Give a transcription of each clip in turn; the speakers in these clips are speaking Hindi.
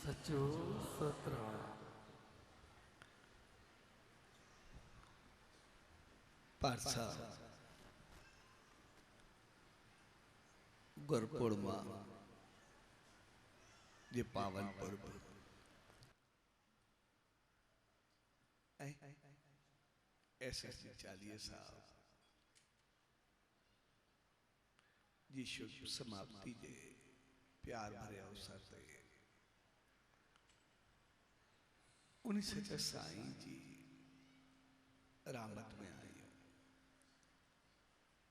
सचो सतरा पारसा गुरपुरमा ये पावन पर्व ऐसे चालिये साहब जी शुभ समाप्ति जे प्यार भरे अवसर ते उन्हीं सच्चा साईं जी रामत में आए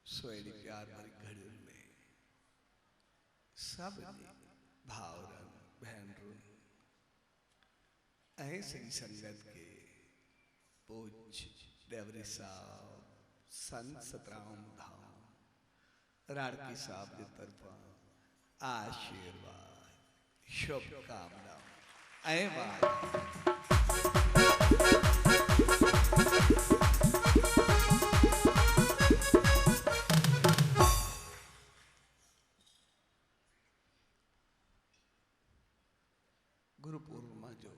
सोएली प्यार भरी घड़ी में सब भावरन बहनरुन ऐसे ही संगत के पूज देवरी साहब संत सतराम धाम राड़की साहब के तरफा आशीर्वाद शुभकामना गुरु पूर्णिमा जो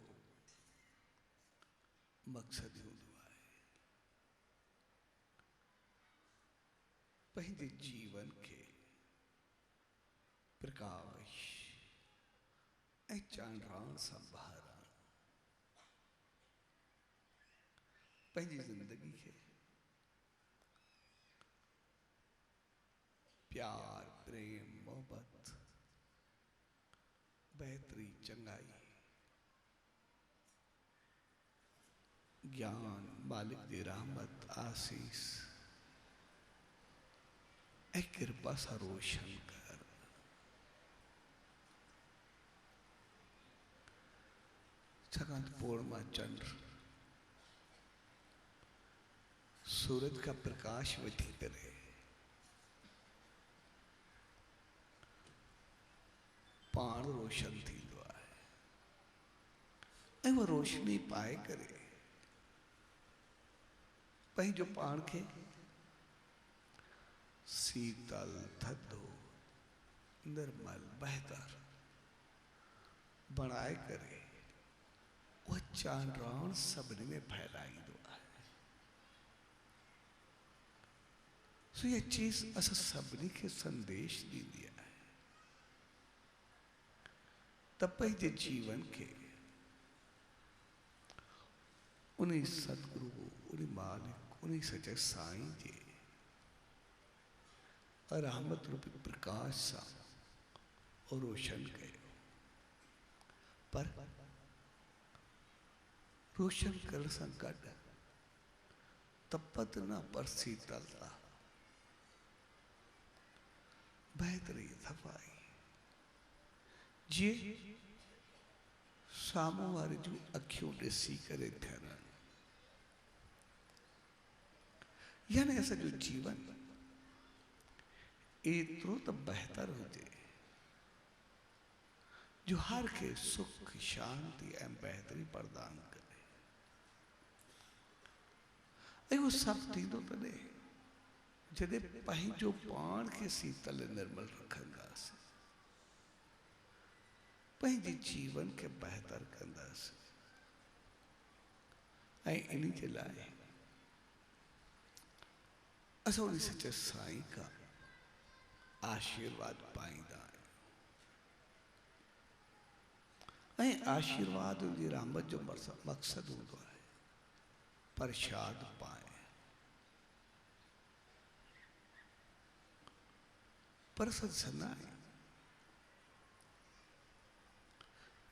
मकसद हूंदो आहे पंहिंजे जीवन के प्रकाश ऐं चांडराण सां बहारण पंहिंजी जिंदगी के प्यार प्रेम मोहब्बत बेहतरी चंगाई ज्ञान मालिक दी रहमत आसीस ऐं कृपा सां रोशन कर छाकाणि पूर्णिमा चंद्र सूरज का प्रकाश वठी करे पाण रोशन थींदो आहे ऐं वो रोशनी पाए करे पंहिंजो पाण खे शीतल थधो निर्मल बहतर बणाए करे वो चांडराण सभिनी में फैलाईंदो आहे सो ये चीज असां सभिनी खे संदेश ॾींदी आहे त पंहिंजे जीवन के उन्हीं सतगुरु उन्हीं मालिक उन्हीं सच्चे साईं जे रहमत रूपी प्रकाश सां और रोशन कयो पर रोशन करण सां गॾु तपत न पर शीतलता बेहतरी सफ़ाई जे साम्हूं वारे जूं अखियूं ॾिसी करे थियनि यानी असांजो जीवन एतिरो त बहितर हुजे जो हर के सुख शांति ऐं बेहतरी प्रदान करे ऐं वो सभु थींदो तॾहिं जॾहिं पंहिंजो पाण खे शीतल निर्मल रखंदासीं पंहिंजे जीवन के बेहतर कंदासीं ऐं इन जे लाइ असां उन सच्चे साईं का आशीर्वाद पाईंदा आहियूं ऐं आशीर्वाद उनजी रहमत जो मक़सद हूंदो आहे प्रसाद पाए पर असां ॾिसंदा आहियूं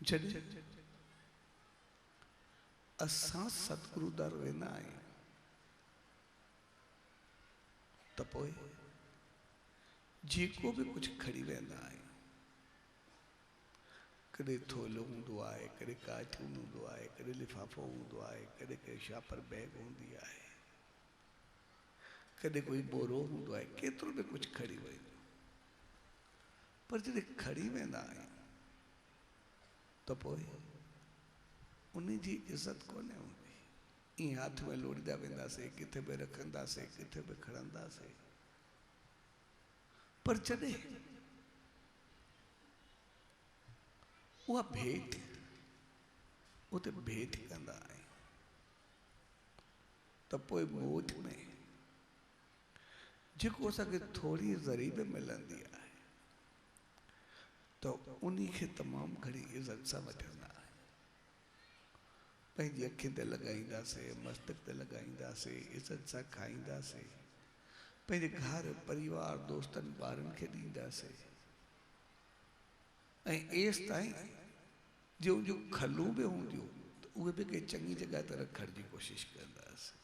जॾहिं असां सतगुरु दर वेंदा आहियूं त पोइ जेको बि कुझु खणी वेंदा आहियूं कॾहिं थोलो हूंदो आहे कॾहिं काठियूं हूंदो आहे कॾहिं लिफ़ाफ़ो हूंदो आहे कॾहिं कंहिं शापर बैग हूंदी आहे कॾहिं कोई बोरो हूंदो आहे केतिरो बि कुझु खणी वेंदो पर जॾहिं खणी वेंदा आहियूं त पोइ उन जी इज़त कोन्हे हूंदी ईअं हथ में लोड़ींदा वेंदासीं किथे बि रखंदासीं किथे बि खणंदासीं पर जॾहिं उहा भेंट उते भेट कंदा आहियूं त पोइ मौत में जेको असांखे थोरी ज़रीब मिलंदी आहे तो उन्हीं खे तमामु घणी इज़त सां वठंदा आहियूं। पंहिंजी अखियुनि ते लॻाईंदासीं, मस्तक ते लॻाईंदासीं, इज़त सां खाईंदासीं, पंहिंजे घर परिवार दोस्तनि ॿारनि खे ॾींदासीं ऐं एसि ताईं जो जूं खलूं बि हूंदियूं त उहे बि कंहिं चङी जॻह ते रखण जी कोशिशि कंदासीं।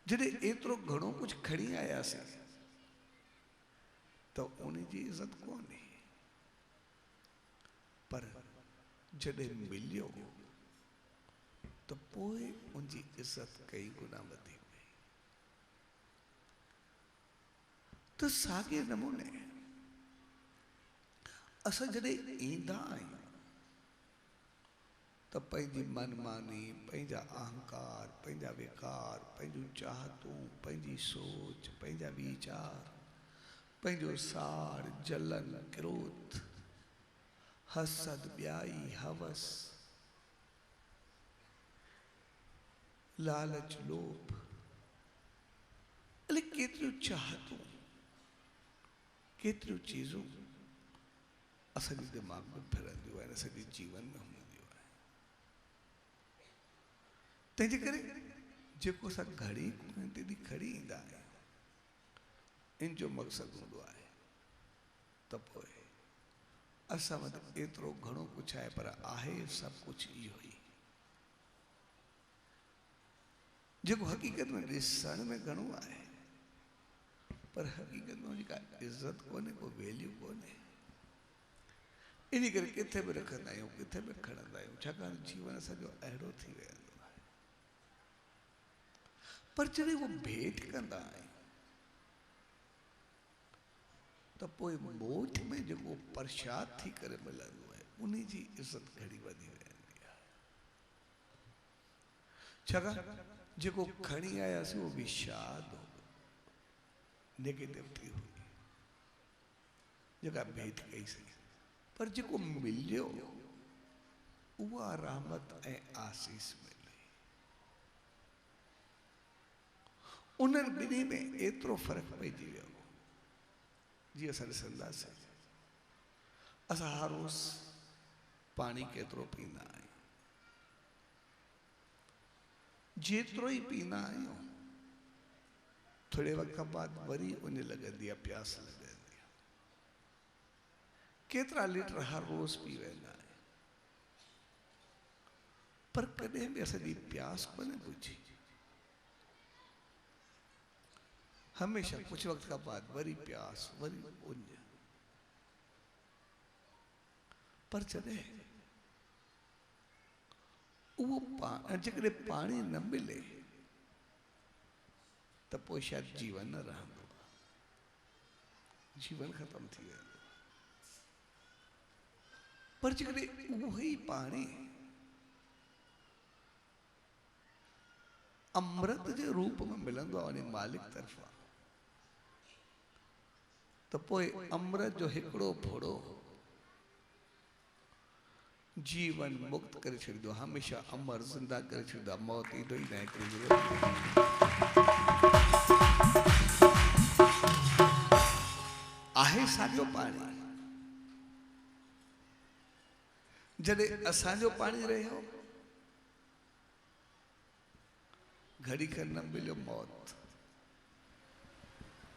जॾहिं एतिरो घणो कुझु खणी आयासीं तो उन जी इज़त कोन्हे, पर जॾहिं मिलियो तो पोइ उनजी इज़त कई गुना वधी वई। तो साॻे नमूने असां जॾहिं ईंदा आहियूं त पंहिंजी मनमानी, पंहिंजा अहंकार, पंहिंजा विकार, पंहिंजूं चाहतूं, पंहिंजी सोच, पंहिंजा वीचार, पंहिंजो साड़, जलन, क्रोध, हसद, ॿियाई, हवस, लालच, लोभ, अले केतिरियूं चाहतूं, केतिरियूं चीज़ूं असांजे दिमाग़ में फिरंदियूं आहिनि, असांजे जीवन में हूंदियूं आहिनि। तंहिंजे करे जेको असां घड़ी तेॾी खड़ी ईंदा आहियूं, इन जो मक़सदु हूंदो आहे त पोइ असां वटि एतिरो घणो कुझु आहे, पर आहे सभु कुझु इहो ई जेको हक़ीक़त में ॾिसण में घणो आहे, पर हक़ीक़त में उनजी का इज़त कोन्हे, को वैल्यू कोन्हे। इन करे किथे बि रखंदा आहियूं, किथे बि खणंदा आहियूं, छाकाणि जीवन असांजो अहिड़ो थी वेंदो आहे। पर जॾहिं उहो भेट कंदा आहियूं त पोइ मौत में जेको प्रसाद थी करे मिलंदो आहे उन जी इज़त घणी वधी वेंदी आहे। छाकाणि जेको खणी आयासीं उहो विषाद हो, नेगेटिविटी हुई जेका भेट कईसीं, पर जेको मिलियो उहा रहमत ऐं आसीस मिली। उन्हनि ॿिन्ही में एतिरो फ़र्क़ु पइजी वियो। जीअं असां ॾिसंदासीं, असां हर रोज़ पाणी केतिरो पींदा आहियूं, जेतिरो ई पींदा आहियूं थोरे वक़्त खां बाद वरी उन लॻंदी आहे, प्यास लॻंदी आहे। केतिरा लीटर हर रोज़ पी वेंदा आहियूं, पर कॾहिं बि असांजी प्यास कोन्हे बुझी। हमेशा कुछ वक्त का बाद वरी प्यास, वरी उञ। पर जॾहिं उहो जेकॾहिं पाणी न मिले त पोइ शायदि जीवन न रहंदो, जीवन ख़त्म थी वेंदो। पर जेकॾहिं उहो ई पाणी अमृत जे रूप में मिलंदो आहे उन मालिक तरफ़ां, तो पोइ अमृत जो हिकिड़ो फोड़ो जीवन मुक्त करे छॾींदो, हमेशा अमर ज़िंदा करे छॾींदो, मौत ईंदो ई न आहे। आहे साॻियो पाणी, जॾहिं असांजो पाणी रहियो, घड़ी खन न मिलियो मौत,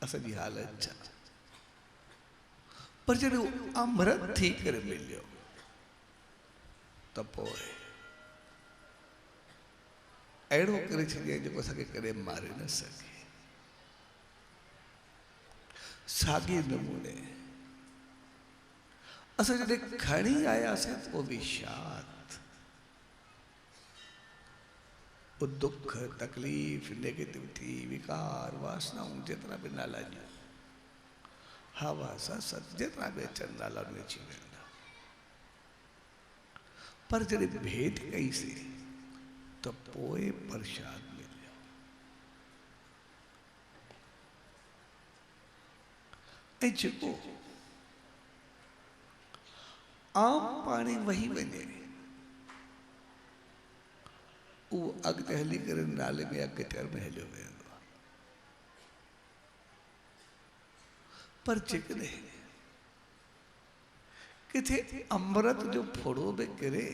असांजी हालत छा। पर जॾहिं अमृत थी करे मिलियो त पोइ अहिड़ो करे छॾियईं जेको असांखे कॾहिं मारे न सघे। साॻे नमूने असां जॾहिं खणी आयासीं त उहो विषाद, वो दुख, तकलीफ़, नेगेटिविटी, विकार, वासनाऊं जेतिरा बि नाला ॾियूं, हवा सत जेतिरा बि अचनि नाला में अची वेंदा। पर जॾहिं भेट कईसीं त पोइ प्रसाद मिलियो। ऐं जेको आम पाणी वही वञे वो अॻिते हली करे नाले में अॻिते में हलियो वेंदो आहे। पर जेकॾहिं किथे अमृत जो फोड़ो बि किरे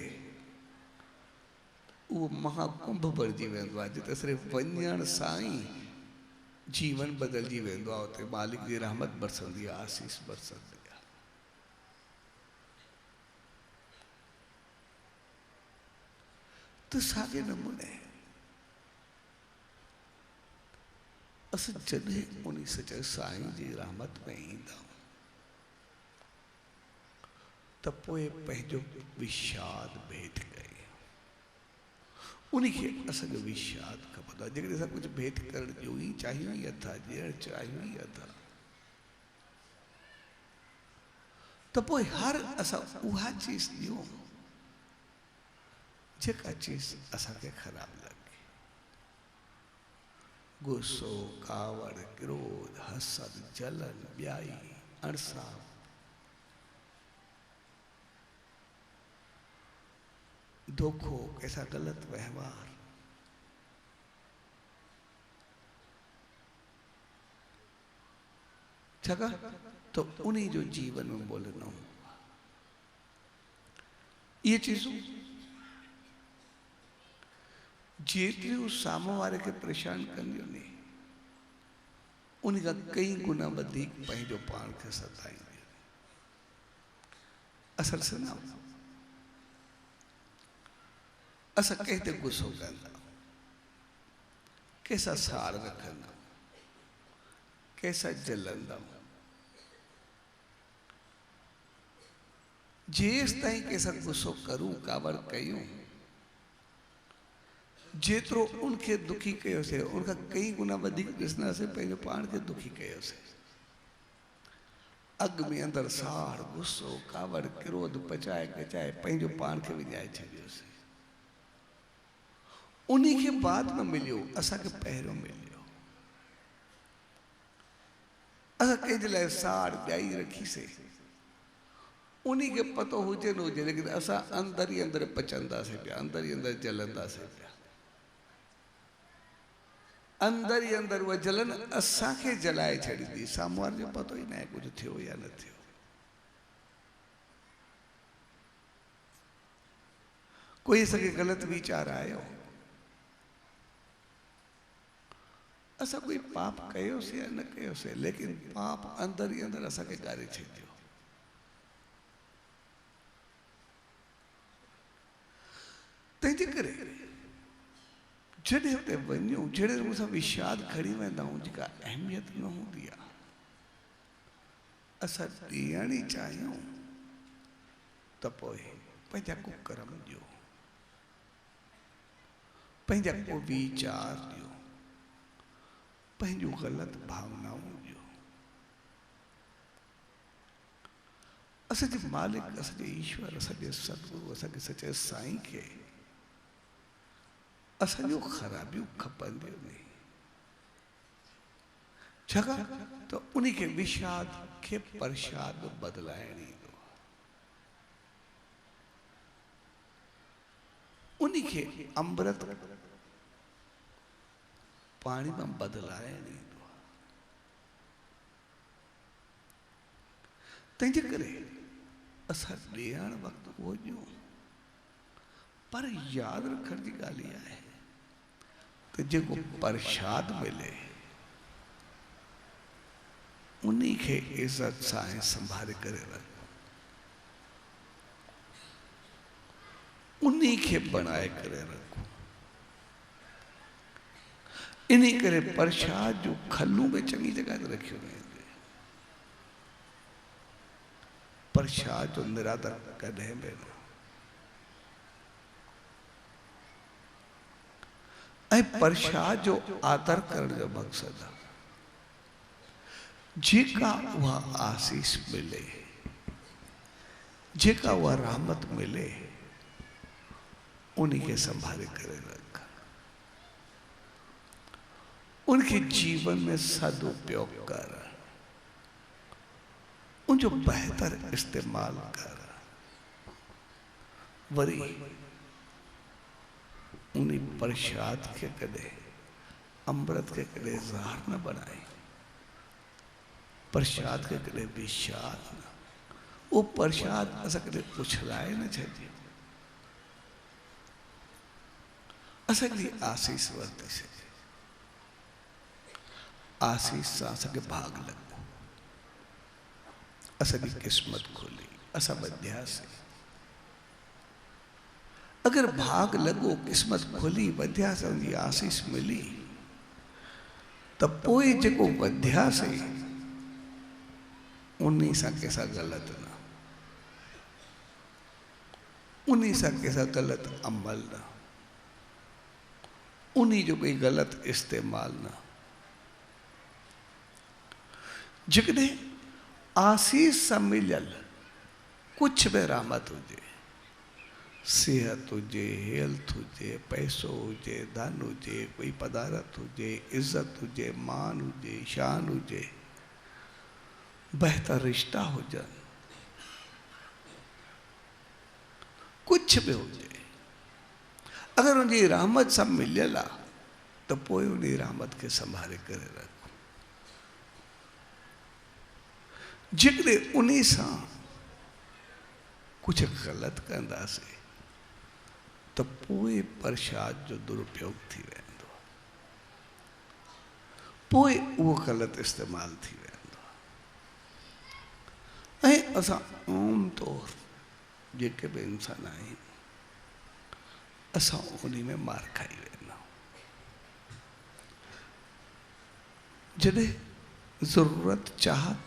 वो महाकुंभ बणिजी वेंदो आहे, जिते सिर्फ़ु वञण सां ई जीवन बदिलजी वेंदो आहे। उते मालिक जी रहमत बरसंदी आहे, आसीस बरसंदी आहे। तो साॻे नमूने असां जॾहिं उन सचे साईं जी रहमत में ईंदा त पोइ पंहिंजो विषाद भेट कयो। उनखे असांजो विषाद खपंदो आहे। जेकॾहिं असां कुझु भेट करण जो ई चाहियूं ई अथा, ॾियणु चाहियूं ई अथा, त पोइ हर असां उहा चीज़ ॾियूं जेका चीज़ असांखे ख़राबु लॻे। गुस्सो, कावड़, क्रोध, हसद, जलन, ॿियाई, अणसां, धोखो, कैसा गलत व्यवहार, छाकाणि तो उन्हीं जो जीवन में बोलना ये चीज़ूं जेतिरियूं साम्हूं वारे खे परेशान कंदियूं नी उन खां कई गुना वधीक पंहिंजो पाण खे सताईंदियूं। असल से ना असां कंहिं ते गुस्सो कंदा, कंहिंसां साड़ रखंदा, कंहिंसां जलंदा, जेसि ताईं कंहिंसां गुस्सो करूं, कावड़ कयूं, जेतिरो उनखे दुखी कयोसीं उनखां कई गुना वधीक ॾिसंदासीं पंहिंजो पाण खे दुखी कयोसीं। अॻ में अंदरि साड़, गुस्सो, कावड़, क्रोध पचाए कचाए पंहिंजो पाण खे विञाए छॾियोसीं। उन्हीं खे बाद में मिलियो, असांखे पहिरियों मिलियो। असां कंहिंजे लाइ साड़ ॿियाई रखीसीं, उन्हीं खे पतो हुजे न हुजे, लेकिन असां अंदरि ई अंदरि पचंदासीं पिया, अंदरि ई अंदरि जलंदासीं पिया। अंदर ही अंदर वह जलन असांखे जलाए छॾींदी, साम्हूं वारे जो पतो ई न आहे कुझु थियो या न थियो। कोई असांखे ग़लति वीचार आयो, असां कोई पाप कयोसीं या न कयोसीं, लेकिन पाप अंदर ही अंदर असांखे ॻारे छॾियो। तंहिंजे करे जॾहिं हुते वञूं, जहिड़े नमूने सां विषाद खणी वेंदा आहियूं, जेका अहमियत न हूंदी आहे, असां ॾियण ई चाहियूं त पोइ पंहिंजा को कर्म ॾियो, पंहिंजा को वीचार ॾियो, पंहिंजूं ग़लति भावनाऊं ॾियो। असांजे मालिक, असांजे ईश्वर, असांजे सतगुरु, असांखे सचे साईं खे असांजो ख़राबियूं खपंदियूं नहीं, छाकाणि त उन्हीं खे विषाद खे प्रसाद बदिलाइण ईंदो आहे। उन्हीं खे अमृत पाणी में बदिलाइण ईंदो आहे। तंहिंजे करे असां ॾियण वक़्तु उहो ॾियूं, पर यादि रखण जी ॻाल्हि इहा आहे त जेको प्रसाद मिले उन्हीं खे इज़त सां संभाले करे रखो, उन्हीं खे बनाए करे रखो। इन्हीं करे प्रसाद जो खलू में चङी जगह ते रखियो वेंदो, प्रसाद जो निरादर कॾहिं बि न। ऐं प्रसाद जो आदर करण जो मक़सद आहे जेका उहा आसीस मिले, जेका उहा रहमत मिले, उन्हीं खे संभाले करे रख, उनके जीवन में सदुपयोग कर, उनजो बेहतर इस्तेमाल कर। वरी उन्हीं प्रसाद के कदे अमृत के कदे ज़हर न बनाए, प्रसाद के कदे विषाद न, वो प्रसाद असा कदे उछलाए न चाहिए, असली आशीष वर्ती से आशीष से असांखे भाग लगो, असली किस्मत खोली, असा बध्या से अगर भाग लगो, किस्मत खोली, बध्या से उनकी आशीष मिली, तब पोइ जेको बध्या से उन्हीं सा कैसा गलत ना, उन्हीं सा कैसा गलत अमल ना, उन्हीं जो कोई गलत इस्तेमाल ना। जिकने आशीष सा मिलल कुछ भी रहमत हुजे, सेहत हुजे, हेल्थ हुजे, पैसो हुजे, धन हुजे, कोई पदारत हुजे, इज्जत हुजे, मान हुजे, शान हुजे, बेहतर रिश्ता हुजन, कुछ भी हुजे, अगर उनकी रहमत सब मिलला तो पोइ उनकी रहमत के संभाले करे रखो। जिकने उन्हीं सा कुछ गलत कंदासीं तो पोइ प्रसाद जो दुरुपयोग थी वेंदो, पोइ वो गलत इस्तेमाल थी वेंदो। ऐं असां आम तौर जेके भी इंसान आहिनि, असां उन्हीं में मार खाई वेंदा आहियूं। जॾहिं ज़रूरत, चाहत,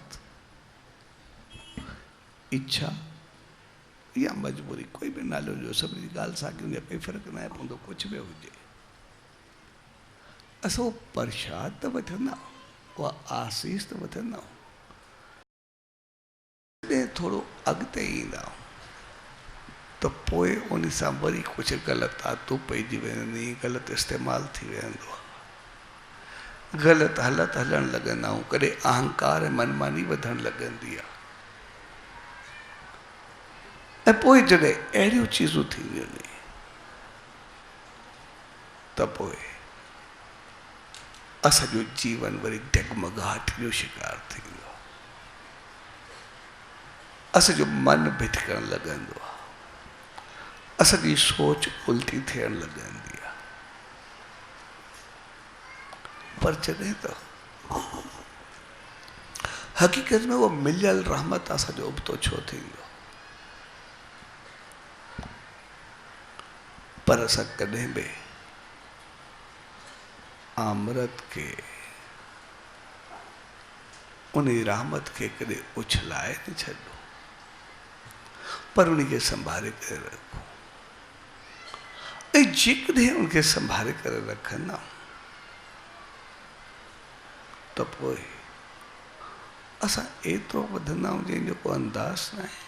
इच्छा या मजबूरी, कोई भी नालो जो सभिनी जी ॻाल्हि साॻी हूंदी आहे, कोई फ़र्क़ु न आहे पवंदो, कुझु बि हुजे, असां उहो प्रसाद त वठंदा, उहा आशीष त वठंदा, जॾहिं थोरो अॻिते ईंदा तो पोइ उन सां वरी कुझु ग़लति आदतूं पइजी वेंदी, ग़लति इस्तेमाल थी वेंदो, ग़लति हालत हलणु लॻंदा आहियूं, कॾहिं अहंकार ऐं मनमानी वधणु लॻंदी आहे। ऐं पोइ जॾहिं अहिड़ियूं चीज़ूं थींदियूं आहिनि त पोइ असांजो जीवन वरी डगमगाहट जो शिकार थींदो आहे, असांजो मन भिटकणु लॻंदो आहे, असांजी सोच उल्टी थियणु लॻंदी आहे। पर जॾहिं त हक़ीक़त में उहो मिलियल रहमत असांजो उबतो छो थींदो, पर असां कॾहिं बि अमृत के उन रहमत के कॾहिं उछलाए न छॾो, पर उनखे संभाले करे रखो। ऐं जेकॾहिं उनखे संभाले करे रखंदा त पोइ असां एतिरो वधंदा आहियूं जंहिंजो को अंदाज़ न आहे।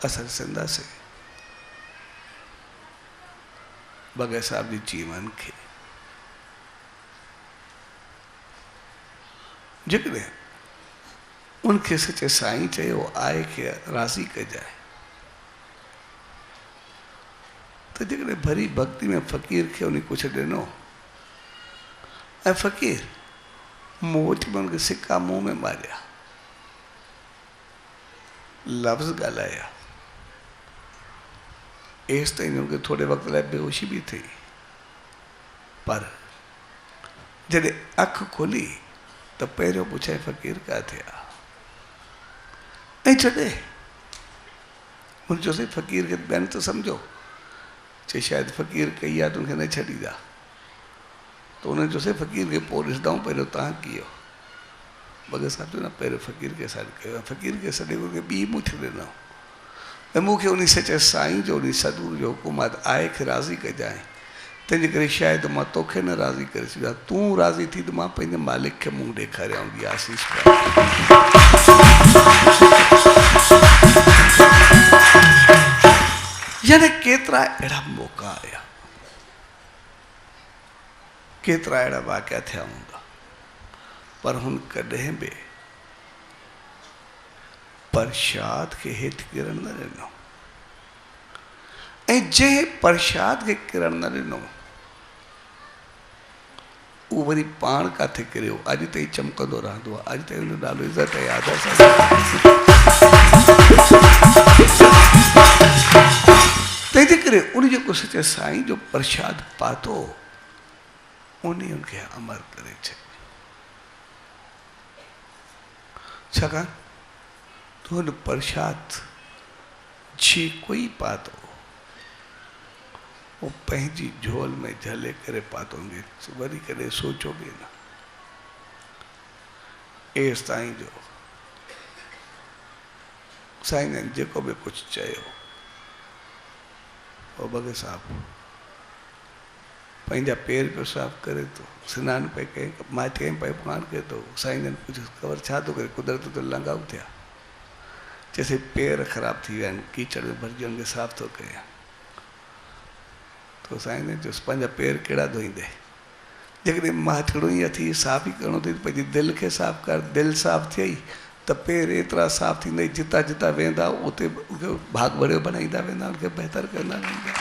असां ॾिसंदासीं बगैर साहब जी जीवन खे, जेकॾहिं उनखे सचे साईं चयो आहे कि राज़ी कजाए, त जेकॾहिं भरी भक्ति में फ़क़ीर खे उन कुझु ॾिनो ऐं फ़क़ीर मूं वटि में उनखे सिका मुंहं में मारिया, लफ़्ज़ ॻाल्हाया, एसि ताईं उनखे थोरे वक़्त लाइ बेहोशी भी थी, पर जॾहिं अखि खोली त पहिरियों पुछे फ़क़ीर किथे आहे। ऐं जॾहिं हुन चयोसीं फ़क़ीर खे ॿियनि त सम्झो, चई शायदि फ़क़ीर कई आहे तुमखे न छॾींदा, तो उन्हें चयोसीं फ़क़ीर खे पोइ ॾिसंदा पहिरियों तव्हां कीअं। बगैर साहब जो न पहिरियों फ़क़ीर खे सॾु कयो, फ़क़ीर खे सॾे करे ॿी मुठी ॾिनो, ऐं मूंखे उन सचे साईं जो उन सदगुरू जो हुकूमत आहे कि राज़ी कजाए, तंहिंजे करे शायदि मां तोखे न राज़ी करे सघां, तूं राज़ी थी त मां पंहिंजे मालिक खे मुंहुं ॾेखारियां उनजी आशीष पायां। यानी केतिरा अहिड़ा मौक़ा आया, केतिरा अहिड़ा वाक़िया थिया हूंदा, पर हुन कॾहिं बि प्रसाद खे हेठि किरण न ॾिनो। ऐं जंहिं प्रसाद खे किरण न ॾिनो उहो वरी पाण किथे किरियो, अॼु ताईं चमकंदो रहंदो आहे, अॼु ताईं हुन नालो इज़त ऐं आदर सां। तंहिंजे करे उन जेको सचे साईं जो प्रसाद पातो उन उनखे अमर करे छॾियो। छाकाणि तो हुन प्रसाद जी कोई पातो वो पंहिंजी झोल में झले करे पातो वरी कॾहिं सोचो बि न। एसि ताईं जो साईं जन जेको बि कुझु चयो वो बगे साहब पंहिंजा पेर पियो साफ़ करे तो, सनानु पे कई, माथे पे पाण के तो साईं जन कुझु ख़बर छा थो करे, कुदरत तो लंगाऊ थिया, जैसे पेर ख़राब थी विया आहिनि, कीचड़ में भरिजी उनखे साफ़ थो कयां, तो साईं जन चयोसि पंहिंजा पेर कहिड़ा धोईंदे, जेकॾहिं माथिड़ो ई अथई साफ़ ई करिणो अथई पंहिंजी दिलि खे साफ़ कर, दिलि साफ़ थियई त पेर एतिरा साफ़ थींदई, जितां जितां वेंदा उते उनखे भाग भरियो बनाईंदा वेंदा, उनखे बहितर कंदा वेंदा।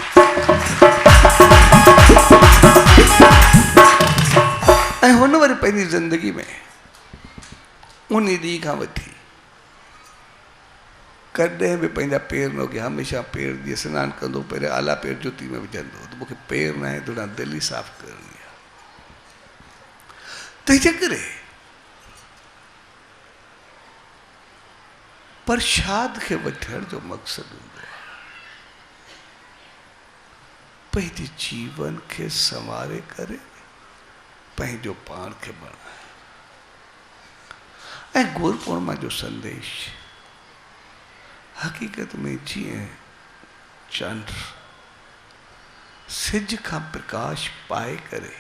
ऐं हुन वरी पंहिंजी ज़िंदगी में उन ॾींहं खां वठी कॾहिं बि पंहिंजा पेर न उघिया, हमेशह पेर जीअं सनानु कंदो पहिरियों आला पेर जुती में विझंदो, त मूंखे पेर न आहे थोरा दिलि ई साफ़ करणी आहे। तंहिंजे करे प्रसाद खे वठण जो मक़सदु हूंदो आहे पंहिंजे जीवन खे संवारे करे पंहिंजो पाण खे बणाए। ऐं गुरु पूर्णिमा जो संदेश हक़ीक़त में जीअं चंड सिज खां प्रकाश पाए करे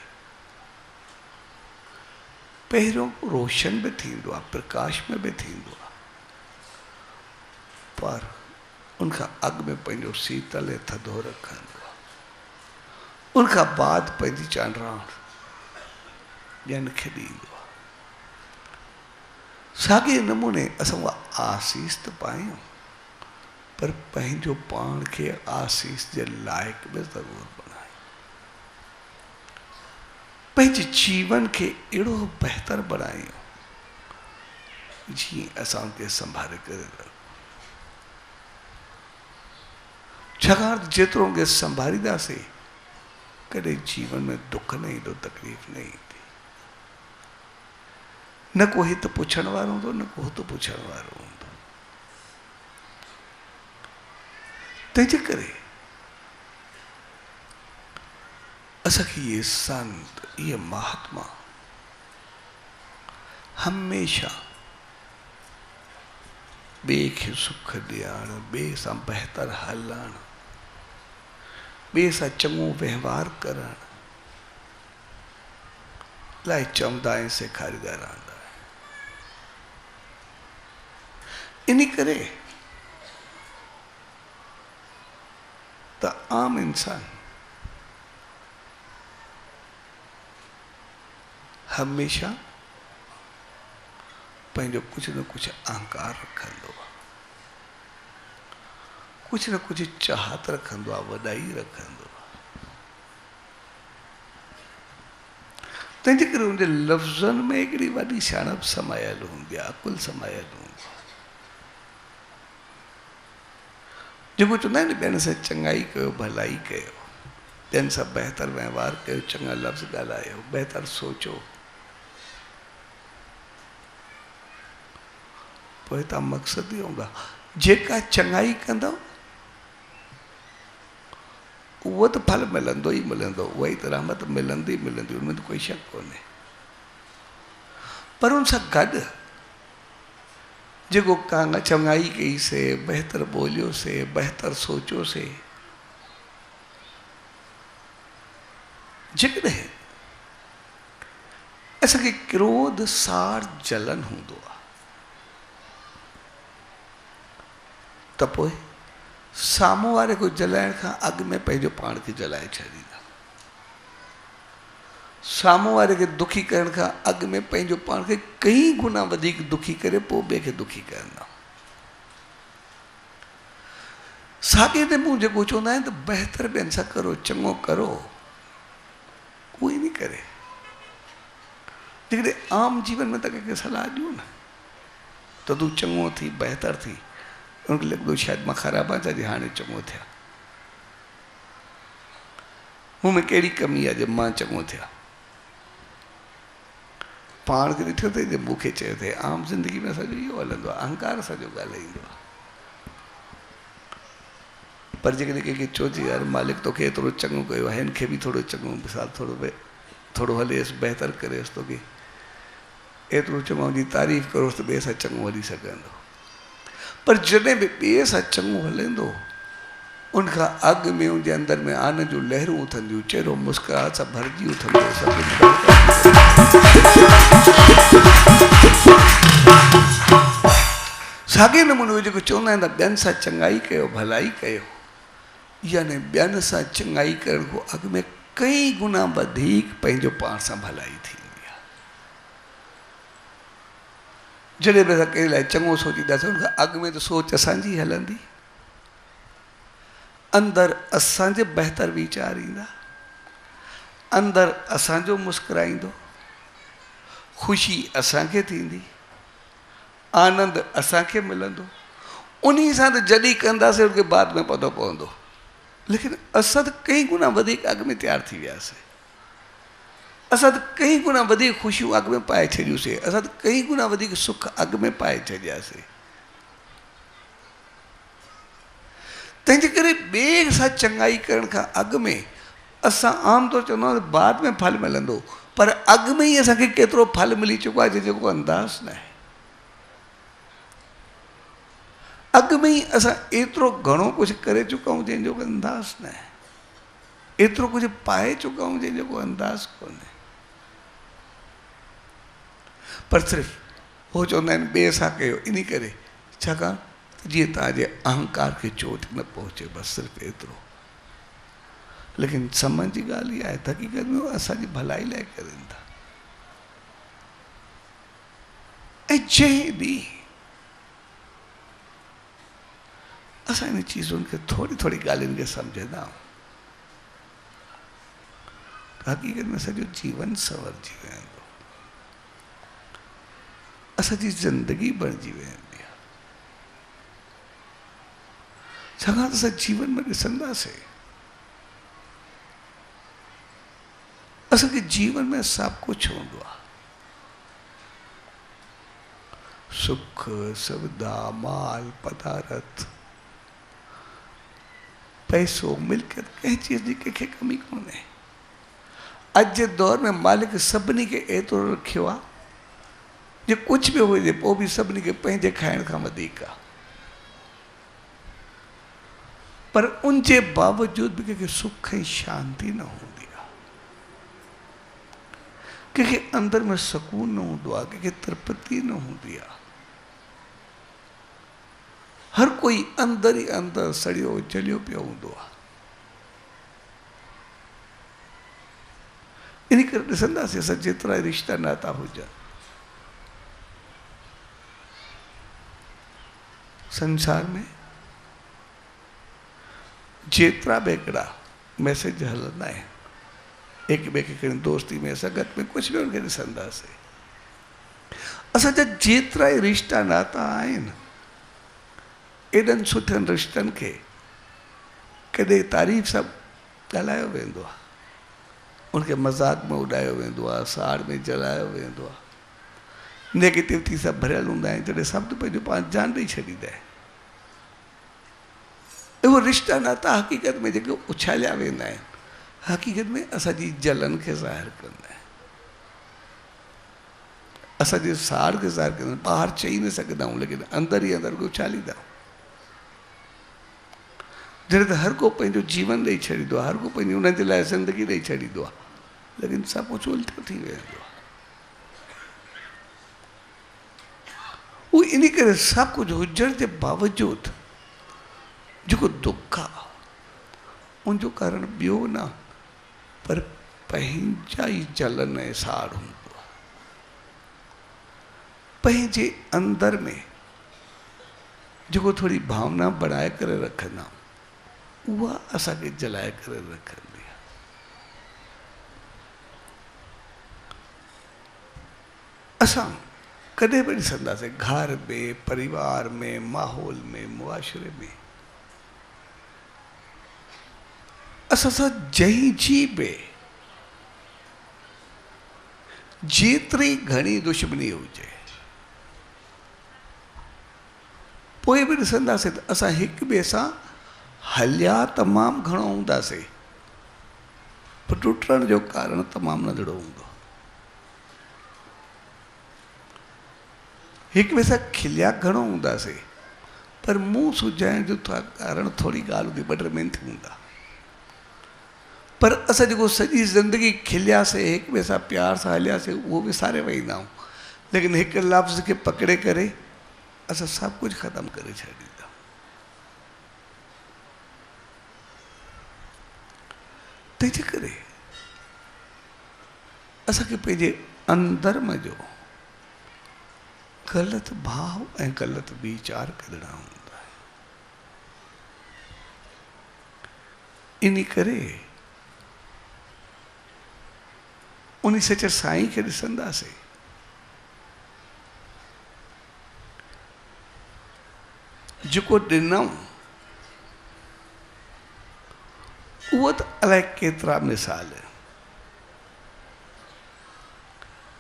पहिरियों रोशन भी थींदो आहे, प्रकाश में भी थींदो आहे, पर उनखां अॻु में पंहिंजो शीतल ऐं थधो रखंदो आहे, उनखां बाद पंहिंजी चांडराण ॼण खे ॾींदो आहे। साॻे नमूने असां उहा आसीस त पायूं, पर पंहिंजो पाण खे आसीस जे लाइक़ में ज़रूरु बणायूं, पंहिंजे जीवन खे अहिड़ो बहितर बणायूं जीअं असां उनखे संभाले करे रखूं। छाकाणि जेतिरो उनखे संभालींदासीं कॾहिं जीवन में दुख न ईंदो, तकलीफ़ न ईंदी, न को हित पुछण वारो हूंदो, न को हुत पुछण वारो हूंदो। तंहिंजे करे असांखे इहे संत, इहे महात्मा हमेशह ॿिए खे सुख ॾियणु, ॿिए सां बहितर हलणु, ॿिए सां चङो व्यवहार करणु लाइ चवंदा ऐं सेखारींदा रहंदा। इन करे त आम इंसान हमेशह पंहिंजो कुझु न कुझु अहंकार रखंदो आहे, कुझु न कुझु चाहत रखंदो आहे, वॾाई रखंदो आहे। तंहिंजे करे उनजे लफ़्ज़नि में हिकिड़ी वॾी सियाणप समायल हूंदी आहे, अकुल समायल हूंदो आहे। जेको चवंदा आहिनि ॿियनि सां चङाई कयो, भलाई कयो, ॿियनि सां बहितर वहिंवार कयो, चङा लफ़्ज़ ॻाल्हायो, बहितर सोचो, पोइ हितां मक़सदु इहो हूंदो आहे जेका चङाई कंदव उहो त फल मिलंदो ई मिलंदो, उहा ई त रहमत मिलंदी मिलंदी, उनमें त कोई शक कोन्हे। पर उन सां गॾु जेको का चङाई कईसीं, बहितर ॿोलियोसीं, बहितर सोचियोसीं, जेकॾहिं असांखे क्रोध सार जलन हूंदो आहे त पोइ साम्हूं वारे को जलाइण खां अॻु में पंहिंजो पाण खे जलाए छॾींदा, साम्हूं वारे खे दुखी करण खां अॻु में पंहिंजो पाण खे कई गुना वधीक दुखी करे पोइ ॿिए खे दुखी कंदा। साॻे नमूने जेको चवंदा आहिनि त बहितर ॿियनि सां करो, चङो करो, कोई नहीं करे। जेकॾहिं आम जीवन में त कंहिंखे सलाह ॾियो न त तूं चङो थी, बहितर थी, उनखे लॻंदो शायदि मां ख़राबु आहियां तॾहिं हाणे चङो थिया, मूं में कहिड़ी कमी आहे जो मां चङो थिया। पाण खे ॾिठो अथई जो मूंखे चयो अथई। आम ज़िंदगी में असांजो इहो हलंदो आहे, अहंकार असांजो ॻाल्हाईंदो आहे। पर जेकॾहिं कंहिंखे चइजे यार मालिक तोखे एतिरो चङो कयो आहे, हिन खे बि थोरो चङो मिसाल थोरो हलेसि, बहितर करेसि, तोखे एतिरो चङो जी तारीफ़ करोसि त ॿिए सां चङो हली सघंदो। पर जॾहिं बि ॿिए सां चङो हलंदो, उनखां अॻु में उनजे अंदरि में आनंद जूं लहरूं उथंदियूं, चहिरो मुस्कुराहट सां भरिजी उथंदो। साॻे नमूने उहे जेको चवंदा आहिनि त ॿियनि सां चङाई कयो, भलाई कयो, यानी ॿियनि सां चङाई करण खां अॻु में कई गुना वधीक पंहिंजो पाण सां भलाई थींदी आहे। जॾहिं बि असां कंहिं लाइ चङो सोचींदासीं, उनखां अॻु में त सोच असांजी हलंदी, अंदरि असांजे बहितर वीचार ईंदा, अंदरि असांजो मुस्कुराईंदो, ख़ुशी असांखे थींदी, आनंद असांखे मिलंदो। उन सां त जॾहिं कंदासीं उनखे बाद में पतो पवंदो, लेकिन असां त कई गुना वधीक अॻु में तयारु थी वियासीं, असां त कई गुना वधीक ख़ुशियूं अॻु में पाए छॾियूंसीं, असां त कई गुना वधीक सुख अॻु में पाए छॾियासीं। तंहिंजे करे ॿिए सां चङाई करण खां अॻु में असां आमतौर चवंदा आहियूं बाद में फल मिलंदो, पर अॻु में ई असांखे केतिरो फल मिली चुको आहे जंहिंजो को अंदाज़ न आहे। अॻु में ई असां एतिरो घणो कुझु करे चुका आहियूं जंहिंजो को अंदाज़ न आहे, एतिरो कुझु पाए चुका आहियूं जंहिंजो को अंदाज़ कोन्हे। पर सिर्फ़ु उहो चवंदा आहिनि ॿिए सां कयो इन करे, छाकाणि जीअं तव्हांजे अहंकार खे चोट न पहुचे, बसि सिर्फ़ु एतिरो। लेकिन समझ जी ॻाल्हि इहा आहे त हक़ीक़त में असांजी भलाई लाइ करनि था। ऐं जंहिं ॾींहुं असां इन चीज़ुनि खे थोरी थोरी ॻाल्हियुनि खे सम्झंदा आहियूं, हक़ीक़त में सॼो जीवन संवरजी वेंदो, असांजी ज़िंदगी बणिजी वेंदी आहे। छाकाणि असां जीवन में ॾिसंदासीं, असांखे जीवन में सभु कुझु हूंदो आहे, सुख सुविधा माल पदारथ पैसो मिल्कियत, कंहिं चीज़ जी कंहिंखे कमी कोन्हे। अॼु जे दौर में मालिक सभिनी खे एतिरो रखियो आहे जो कुझु बि हुजे पोइ बि सभिनी खे पंहिंजे खाइण खां वधीक आहे, पर उनजे बावजूद बि कंहिंखे सुख ऐं शांती न हूंदी आहे, कंहिंखे अंदरि में सुकून न हूंदो आहे, कंहिंखे तृप्ति न हूंदी आहे। हर कोई अंदरि ई अंदरि सड़ियो जलियो पियो हूंदो आहे। इन करे ॾिसंदासीं असां जेतिरा रिश्ता नाता हुजनि, संसार में जेतिरा बि हिकिड़ा मैसेज हलंदा आहिनि, हिक ॿिए खे खणी दोस्ती में संगत में कुझु बि हुनखे ॾिसंदासीं, असांजा जेतिरा ई रिश्ता नाता आहिनि, एॾनि सुठनि रिश्तनि खे कॾहिं तारीफ़ सां ॻाल्हायो वेंदो आहे, उनखे मज़ाक में उॾायो वेंदो आहे, साड़ में जलायो वेंदो आहे, नेगेटिविटी सां भरियल हूंदा आहिनि, जॾहिं सभु पंहिंजो पाण जान ॾेई छॾींदा आहिनि। उहे रिश्ता नाता हक़ीक़त में जेके उछालिया वेंदा आहिनि, हक़ीक़त में असांजी जलन खे ज़ाहिर कंदा आहिनि, असांजे साड़ खे ज़ाहिर कंदा आहिनि। ॿाहिरि चई न सघंदा आहियूं, लेकिन अंदरि ई अंदरि उछालींदा आहियूं। जॾहिं त हर को पंहिंजो जीवन ॾेई छॾींदो आहे, हर को पंहिंजी उन्हनि जे लाइ ज़िंदगी ॾेई छॾींदो आहे, लेकिन सभु कुझु उल्टो थी वेंदो आहे। उहो इन करे सभु कुझु हुजण जे बावजूदि जेको दुख आहे उनजो कारण ॿियो न, पर पंहिंजा ई जलन ऐं साड़ हूंदो आहे। पंहिंजे अंदरि में जेको थोरी भावना बणाए करे रखंदा आहियूं, उहा असांखे जलाए करे रखंदी आहे। असां कॾहिं बि ॾिसंदासीं घर में, परिवार में, माहौल में, मुआशरे में असां सां जंहिंजी बि जेतिरी घणी दुश्मनी हुजे, पोइ बि ॾिसंदासीं त असां हिक ॿिए सां हलिया तमामु घणो हूंदासीं, पर टुटण जो कारण तमामु नंढड़ो हूंदो। हिक ॿिए सां खिलिया घणो हूंदासीं, पर मुंहुं सुॼाइण जो कारण थोरी ॻाल्हि हूंदी, 2-3 मिंट हूंदा। पर असां जेको सॼी ज़िंदगी खिलियासीं, हिक ॿिए सां प्यार सां हलियासीं, उहो विसारे वेंदा आहियूं। लेकिन हिक लफ़्ज़ खे पकिड़े करे असां सभु कुझु ख़तमु करे छॾींदा। तंहिंजे करे असांखे पंहिंजे अंदर जो ग़लति भाव ऐं ग़लति वीचार कढणा हूंदा आहे। इन करे उन सच्चे साईं खे ॾिसंदासीं, जेको ॾिनऊं उहो त अलाए केतिरा मिसाल,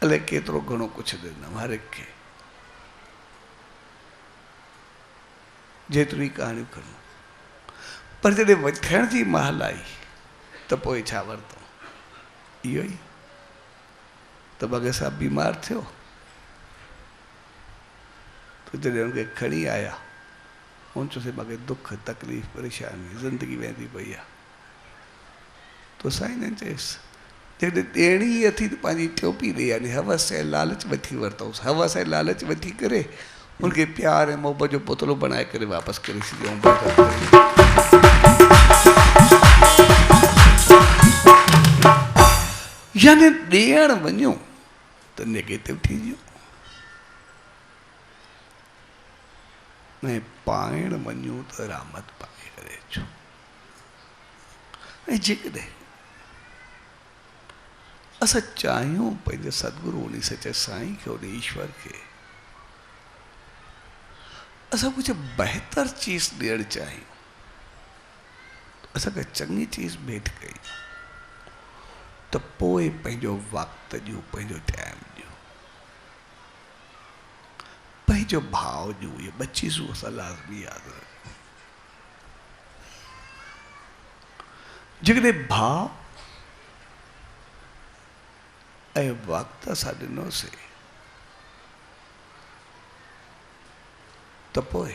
अलाए केतिरो घणो कुझु ॾिनऊं हर एक खे, जेतिरी कहाणियूं खणूं। पर जॾहिं वठण जी महिल आई त पोइ छा वरितो? इहो ई त बग़ैर सां बीमार थियो, तो जॾहिं हुनखे खणी आया, हुन चयोसीं मूंखे दुख तकलीफ़ परेशानी ज़िंदगी वेंदी पई आहे। तो साईं चयसि जॾहिं ॾियणी ई अथी त पंहिंजी टोपी ॾे, यानी हवस ऐं लालच वठी वरितोसि। हवस ऐं लालच वठी करे उनखे प्यार ऐं मोहब्बत जो पुतलो बणाए करे वापसि करे छॾियऊं। यानी ॾियण वञूं त नेगेटिव थी वियो ऐं पाइण वञूं त रहमत पाए करे अचूं। ऐं जेकॾहिं असां चाहियूं पंहिंजे सतगुरु उन सच्चे साईं खे, उन ईश्वर खे असां कुछ बेहतर चीज़ ॾियणु चाहियूं, असांखे चङी चीज़ भेंट कई त पोइ पंहिंजो वक़्तु ॾियो, पंहिंजो टाइम ॾियो, पंहिंजो भाव ॾियो। इहे 2 चीज़ूं असां लाज़मी यादि रखूं। जेकॾहिं भाव ऐं वक़्तु असां ॾिनोसीं त पोइ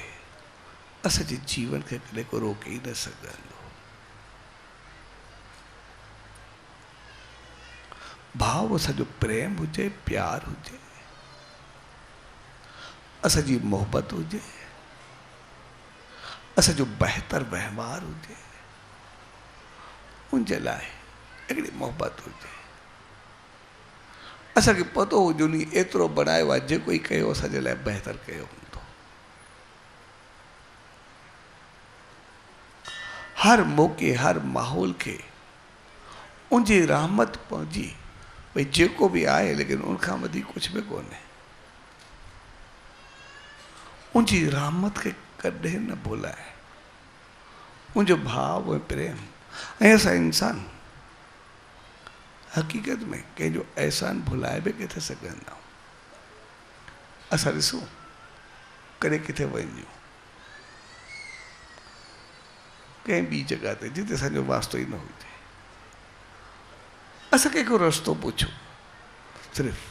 असांजे जीवन खे कॾहिं को रोके ई न सघंदो। भाव असांजो प्रेम हुजे, प्यार हुजे, असांजी मोहब्बत हुजे, असांजो बहितर वहिंवार हुजे, उनजे लाइ हिकिड़ी मोहब्बत हुजे। असांखे पतो हुजे उन एतिरो बनायो आहे, जेको ई कयो असांजे लाइ बहितर कयो हूंदो। हर मौक़े हर माहौल खे उनजी रहमत पहुंची, भई जेको बि आहे, लेकिन उनखां वधीक कुछ भी कोन्हे। उनजी रहमत खे कॾहिं न भुलाए, उनजो भाव ऐं प्रेम। ऐं असां इंसान हक़ीक़त में कंहिंजो एहसान भुलाए बि किथे सघंदा आहियूं। असां ॾिसूं कॾहिं किथे वञूं कंहिं ॿी जॻह ते जिते असांजो वास्तो ई न हुजे, असां कंहिंखो रस्तो पुछूं, सिर्फ़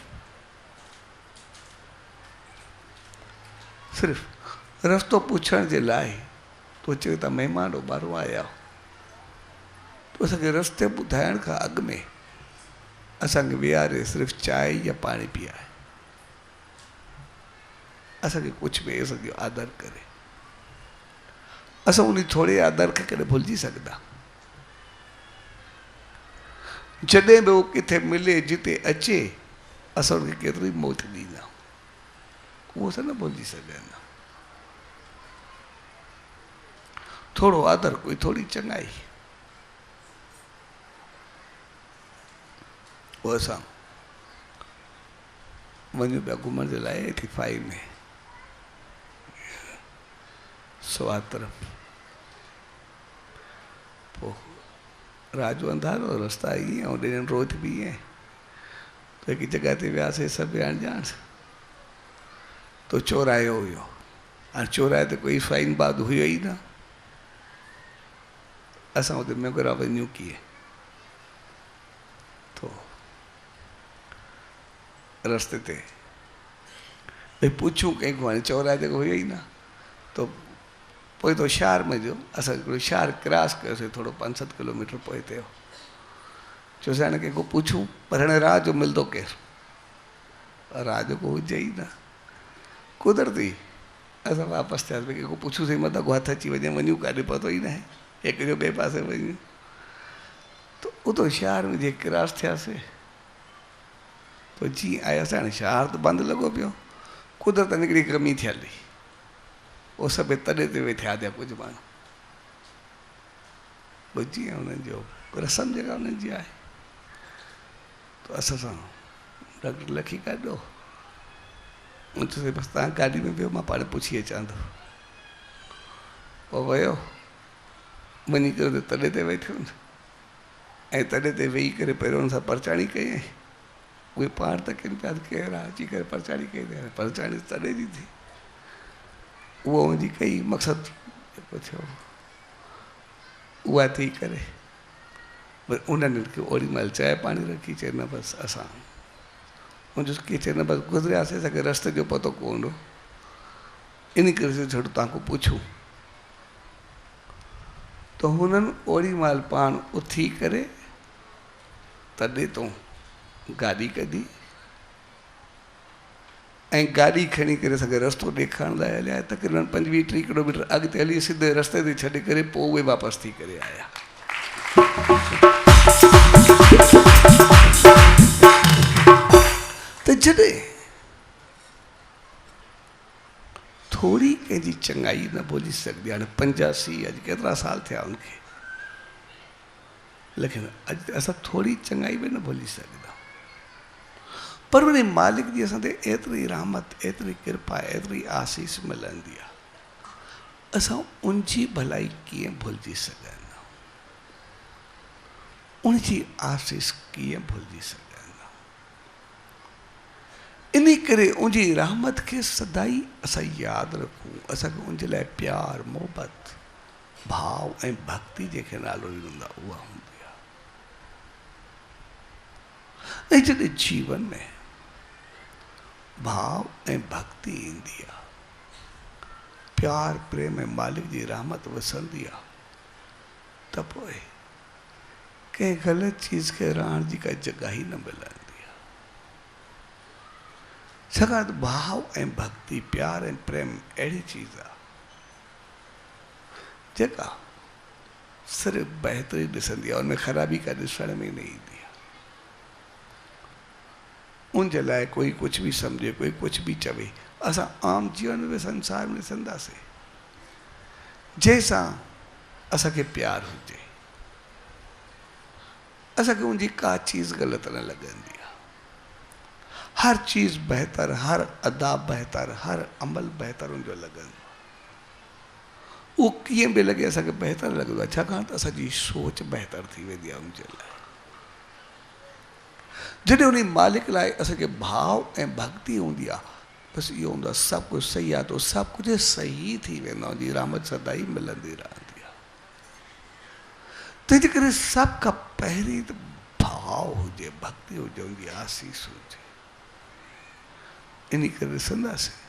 रस्तो पुछण जे लाइ तो चयो त महिमान ॿाहिरों आया, तो असांखे रस्ते ॿुधाइण खां अॻु में असांखे विहारे सिर्फ़ु चांहि या पाणी पीआरे, असांखे कुझु बि असांजो आदर करे। असां उन थोरे आदर खे कॾहिं भुलिजी सघंदा? जॾहिं बि उहो किथे मिले, जिते अचे, असां उनखे केतिरी मौत ॾींदा, उहो असां न भुलिजी सघंदा। थोड़ो आदर, कोई थोड़ी चंगाई। वो असां वञूं पिया घुमण जे लाइ 85 में स्वाद तरफ़। पोइ रात जो अंधारो, रस्ता ईअं ऐं ॾियण रोज बि ईअं। तो हिकु जॻह ते वियासीं सभु ॼाण ॼाण, तो चौरायो हुयो। हाणे चौराहे ते कोई फाइन बाद हुयो ई न। असां हुते मेगुरा वञूं कीअं? तो रस्ते ते भई पुछूं कंहिंखो, हाणे चौराहे ते हुयो ई न। तो पोइ तो शहर में जो असां हिकिड़ो शहर क्रॉस कयोसीं, थोरो 5-7 किलोमीटर पोइ ते हो। चयोसीं हाणे कंहिंखो पुछूं, पर हाणे राह जो मिलंदो केरु? राह जो को हुजे ई न। कुदरती असां वापसि थियासीं, भई कंहिंखो पुछूंसीं मथां को हथु अची वञे, वञूं काॾे पतो ई न आहे, हिक जो ॿिए पासे वञूं। तो उतो शहर में जीअं क्रॉस थियासीं, तो जीअं आयासीं, हाणे शहर त बंदि लॻो पियो, कुदरत हिकिड़ी कमी थियल हुई। उहो सभु तॾे ते वेठा थिया कुझु माण्हू, पोइ जीअं हुननि जो रसम जेका हुननि जी आहे। तो असां सां डॉक्टर लखी काॾो, चयोसीं बसि तव्हां गाॾी में वियो, मां पाण पुछी अचां थो। पोइ वियो, वञी करे तॾे ते वेठो न, ऐं तॾे ते वेही करे पहिरियों हुन सां परचाणी कई। उहे पाण त किन पिया, केरु आहे अची करे परचाणी कई, परचाणी तॾे जी थी। उहो मुंहिंजी कई, मक़सदु जेको थियो उहा थी करे। पर उन्हनि खे ओॾी महिल चांहि पाणी रखी, चए न बसि असां मुंहिंजो की चए न बसि गुज़रियासीं, असांखे रस्ते जो पतो कोन हो, इन करे छॾो तव्हांखो पुछूं। तो हुननि ओॾी महिल पाण उथी करे तॾे तो गाॾी कढी, ऐं गाॾी खणी करे असांखे रस्तो ॾेखारण लाइ हलिया। तक़रीबन 25-30 किलोमीटर अॻिते हली सिधे रस्ते ते छॾे करे पोइ उहे वापसि थी करे आया। त जॾहिं थोरी कंहिंजी चङाई न भुलिजी सघंदी। हाणे 85 अॼु केतिरा साल थिया उनखे, लेकिन अॼु असां थोरी चङाई बि न भुलिजी सघंदा। पर उन मालिक जी असां ते एतिरी रहमत, एतिरी कृपा, एतिरी आसीस मिलंदी आहे, असां उनजी भलाई कीअं भुलिजी सघंदा, उनजी आसीस कीअं भुलिजी सघंदा। इन करे उनजी रहमत खे सदाई असां यादि रखूं। असांखे उनजे लाइ प्यार, मोहबत, भाव ऐं भक्ति जेके नालो ॾींदा उहा हूंदी आहे। ऐं जॾहिं जीवन में भाव ऐं भक्ति ईंदी आहे, प्यार प्रेम ऐं मालिक जी रहमत वसंदी आहे, त पोइ कंहिं ग़लति चीज़ खे रहण जी का जॻह ई न मिलंदी आहे। छाकाणि त भाव ऐं भक्ति, प्यार ऐं प्रेम अहिड़ी चीज़ आहे जेका सिर्फ़ु बहितरी ॾिसंदी आहे, उनमें ख़राबी का ॾिसण में न ईंदी आहे। उनजे लाइ कोई कुझु बि सम्झे, कोई कुझु बि चवे, असां आम जीवन में संसार में ॾिसंदासीं जंहिंसां असांखे प्यारु हुजे, असांखे उनजी का चीज़ ग़लति न लॻंदी आहे। हर चीज़ बहितर, हर अदा बहितर, हर अमल बहितर उनजो लॻंदो आहे। उहो कीअं बि लॻे असांखे बहितर लॻंदो आहे, छाकाणि त असांजी सोच बहितर थी वेंदी आहे उनजे लाइ। जॾहिं उन मालिक लाइ असांखे भाव ऐं भक्ति हूंदी आहे, बसि इहो हूंदो आहे सभु कुझु सही आहे, तो सभु कुझु सही थी वेंदो आहे, जी रहमत सदाई मिलंदी रहंदी आहे। तंहिंजे करे सभ खां पहिरीं त भाव हुजे, भक्ति हुजे, उनजी आसीस हुजे। इन करे ॾिसंदासीं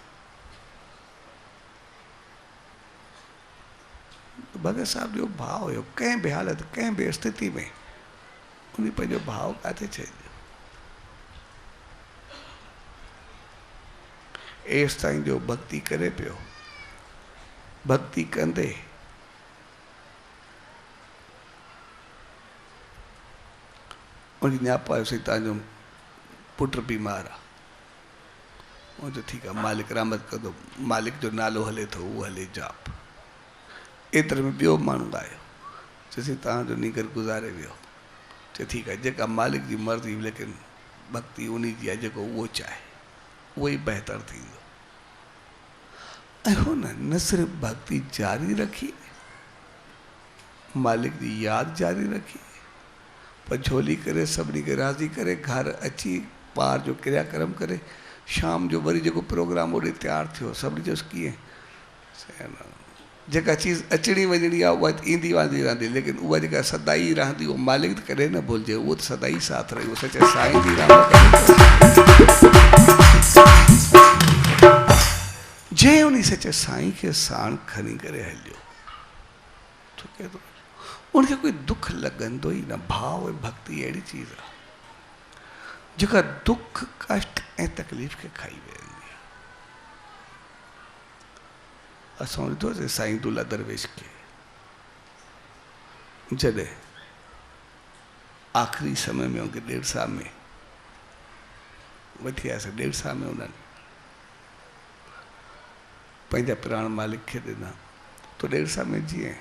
भगत साहब जो भाव हुयो, कंहिं बि हालत, कंहिं बि स्थिति में उन पंहिंजो भाव काथे छॾियो। एसि ताईं जो भक्ति करे पियो, भक्ति कंदे उनजी न्यापा तव्हांजो पुट बीमार आहे, उहो त ठीकु आहे, मालिक रहमत कंदो, मालिक जो नालो हले थो, उहो हले जाप। एतिरे में ॿियो माण्हू आयो, चयोसीं तव्हांजो नीगर गुज़ारे वियो। चयो ठीकु आहे, जेका मालिक जी मर्ज़ी, लेकिन भक्ति उन जी आहे जेको उहो चाहे, उहो ई बहितर थींदो। ऐं हुन न सिर्फ़ु भक्ति जारी रखी, मालिक जी यादि जारी रखी, पर झोली करे सभिनी खे राज़ी करे घर अची ॿार जो क्रियाक्रम करे, शाम जो वरी जेको प्रोग्राम होॾे तयारु थियो, सभिनी चयोसि कीअं, जेका चीज़ अचणी वञणी आहे उहा ईंदी वांदी रहंदी, लेकिन उहा जेका सदाई रहंदी उहो मालिक त कॾहिं न भुलिजे, उहो त सदाई साथ रही, उहो सचे साईं जी रहमत। जंहिं उन सचे साईं खे साण खणी करे हलियो, तो कहे तो उनखे कोई दुख लॻंदो ई न। भाव ऐं भक्ति अहिड़ी चीज़ आहे जेका दुख कष्ट ऐं तकलीफ़ खे खाई वेंदी आहे। असां ॾिठोसीं साईं दुल्ला दरवेश खे जॾहिं आख़िरी समय में उनखे 1.5 साल में वठी आयासीं, 1.5 साल में उन्हनि पंहिंजा प्राण मालिक खे ॾिना, तो 1.5 साल में जीअं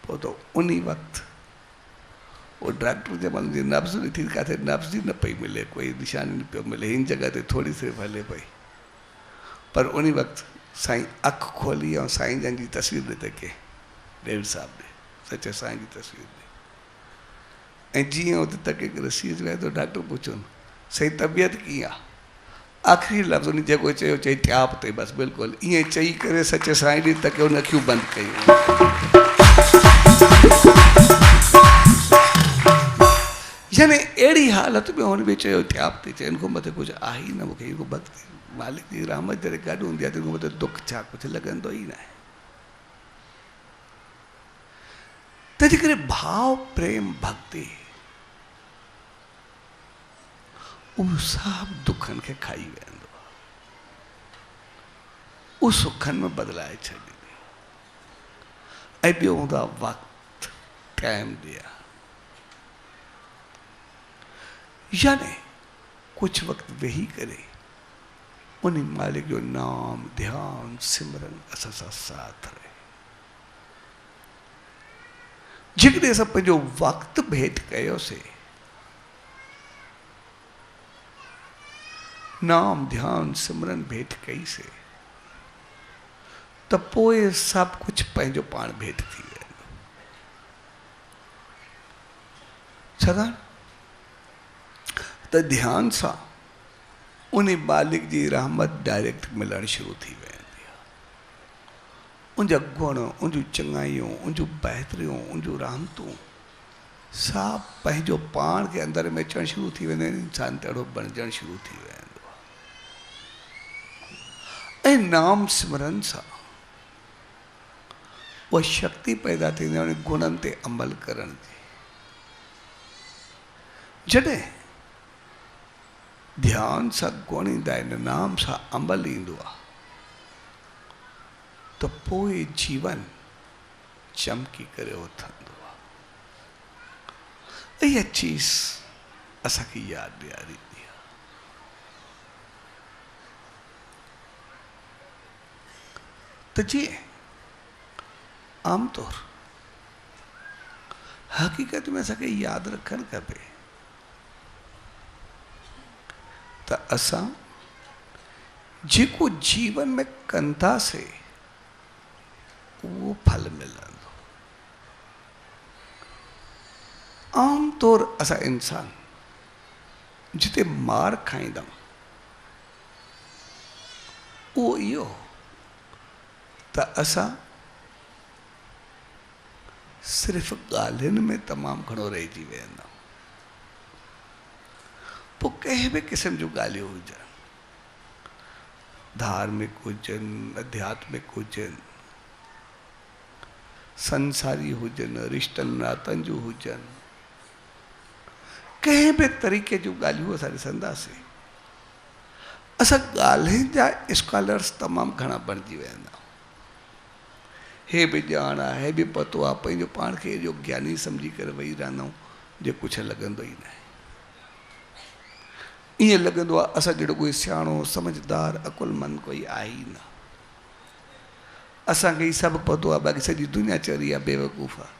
पोइ तो उन वक़्तु वो डॉक्टर जब मुंहिंजी नब्ज़ ॾिठी, किथे नब्ज़ ई न पई मिले, कोई निशानी न पियो मिले, हिन जॻह ते थोरी सिर्फ़ु हले पई। पर उन वक़्तु साईं अखि खोली ऐं साईं जन जी तस्वीर ॾिठे के 1.5 साल ॾे, सचे साईं जी तस्वीर ॾे। ऐं जीअं हुते तके करे सीज वियो त डॉक्टर पुछियो साईं तबियत कीअं आहे? आख़िरी लफ़्ज़ उन जेको चयो चई ट्याप ते, बसि बिल्कुलु ईअं चई करे सचे साईं ॾे तके उन अखियूं बंदि कयूं। यानी अहिड़ी हालत में हुन बि चयो ट्याप ते, चइनि खां मथे कुझु आहे ई न मूंखे, इहो भक्ति मालिक जी रहमत जॾहिं गॾु हूंदी आहे त मथे दुख छा कुझु लॻंदो ई न आहे। तंहिंजे करे भाव प्रेम भक्ति उहो सभु दुखनि खे खाई वेंदो आहे, उहो सुखनि में बदिलाए छॾींदी। ऐं ॿियो हूंदो आहे वक़्तु, टाइम ॾिया, यानी कुछ वक्त वेही करे उन मालिक जो नाम ध्यान सिमरन असां सां साथ रहे। जेकॾहिं असां पंहिंजो वक़्तु भेंट कयोसीं नाम ध्यान सिमरन भेंट कईसीं त पोइ सभु कुझु पंहिंजो पाण भेंट थी वेंदो। छाकाणि त ध्यान सां उन मालिक जी रहमत डायरेक्ट मिलणु शुरू थी वेंदी आहे। उनजा गुण, उनजूं चङाइयूं, उनजूं बहितरियूं, उनजूं रहमतूं सभु पंहिंजो पाण खे अंदरि में अचणु शुरू थी वेंदा आहिनि, इंसानु तहिड़ो बणिजणु शुरू थी वेंदो आहे। ऐं नाम सिमरन सां उहा शक्ति पैदा थींदी आहे उन गुणनि ते अमल करण जी। जॾहिं ध्यान सां गुण ईंदा आहिनि, नाम सां अमल ईंदो आहे, त पोइ जीवन चमकी करे उथंदो आहे। इहा चीज़ असांखे यादि ॾियारींदी आहे। त जीअं आमतौर हक़ीक़त में असांखे यादि रखणु खपे त असां जेको जीवन में कंदासीं उहो फल मिलंदो। आमतौर असां इंसान जिते मार खाईंदा उहो इहो त असां सिर्फ़ु ॻाल्हियुनि में तमामु घणो रहिजी वेंदा। पोइ कंहिं बि क़िस्म जूं ॻाल्हियूं हुजनि, धार्मिक हुजनि, आध्यात्मिक हुजनि, संसारी हुजनि, रिश्तनि नातनि जूं हुजनि, कंहिं बि तरीक़े जूं ॻाल्हियूं असां ॾिसंदासीं, असां ॻाल्हियुनि जा स्कॉलर्स तमामु घणा बणिजी वेंदा। हे बि ॼाण आहे, हे बि पतो आहे, पंहिंजो पाण खे एॾो ज्ञानी सम्झी करे वेही रहंदा आहियूं जो कुझु लॻंदो ई न आहे। ईअं लॻंदो आहे असां जहिड़ो कोई सियाणो समझदार अकुलमंद कोई आहे ई न। असांखे ही सभु पतो आहे, बाक़ी सॼी दुनिया चरी आहे बेवकूफ़ आहे।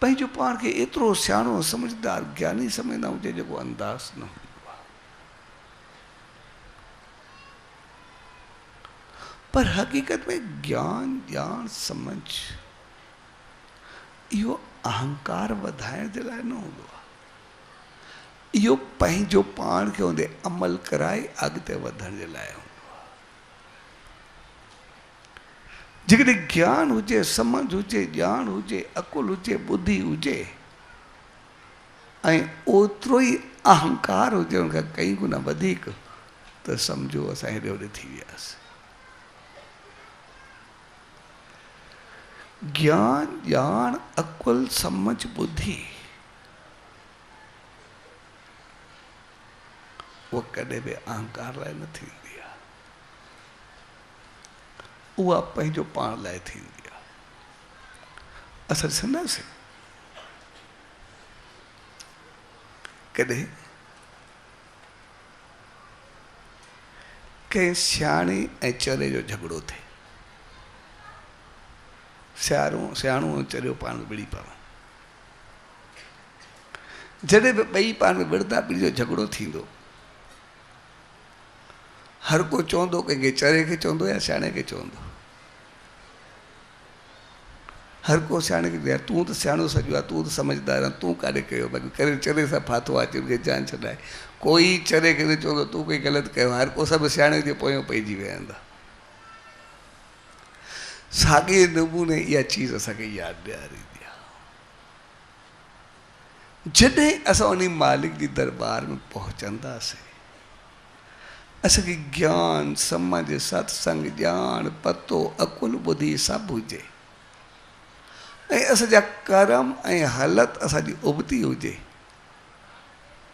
पंहिंजो पाण खे एतिरो सियाणो समझदार ज्ञानी सम्झंदा हुजे जेको अंदाज़ न हूंदो आहे। पर हक़ीक़त में ज्ञान ॼाण समझ इहो अहंकार वधाइण जे लाइ न हूंदो आहे। इहो पंहिंजो पाण खे उनते अमल कराए अॻिते वधण जे लाइ हूंदो आहे। जेकॾहिं ज्ञान हुजे, समझ हुजे, ॼाण हुजे, अकुल हुजे, बुद्धि हुजे ऐं ओतिरो ई अहंकार हुजे उनखां कई गुना वधीक, त सम्झो असां हेॾे होॾे थी वियासीं। ज्ञान ॼाण अकुल समझ बुद्धि वो कॾहिं बि अहंकार लाइ न थींदी आहे, उहा पंहिंजो पाण लाइ थींदी आहे। असां ॾिसंदासीं कॾहिं कंहिं सियाणे ऐं चरे जो झगड़ो थिए, सियाणो ऐं चरियो पाण में विड़ी पवनि। जॾहिं बि ॿई पाण में विड़ंदा, ॿिनि जो झगड़ो थींदो, हर को चवंदो कंहिंखे चरे खे चवंदो या सियाणे खे चवंदो। हर को सियाणे खे यार तूं त सियाणो सॼो आहे, तूं त समझदार आहे, तूं काॾे कयो, बाक़ी करे चरे सां फाथो आहे, अची उनखे जान छॾाए। कोई चरे खे न चवंदो तूं कोई ग़लति कयो, हर को सभु सियाणे जे पोयों पइजी वेहंदा। साॻे नमूने इहा चीज़ असांखे यादि ॾियारींदी आहे। जॾहिं असां उन मालिक जी दरबार में पहुचंदासीं, असांखे ज्ञान समझ सत्संग ॼाण पतो अकुल बुद्धि सभु हुजे ऐं असांजा कर्म ऐं हालत असांजी उबती हुजे,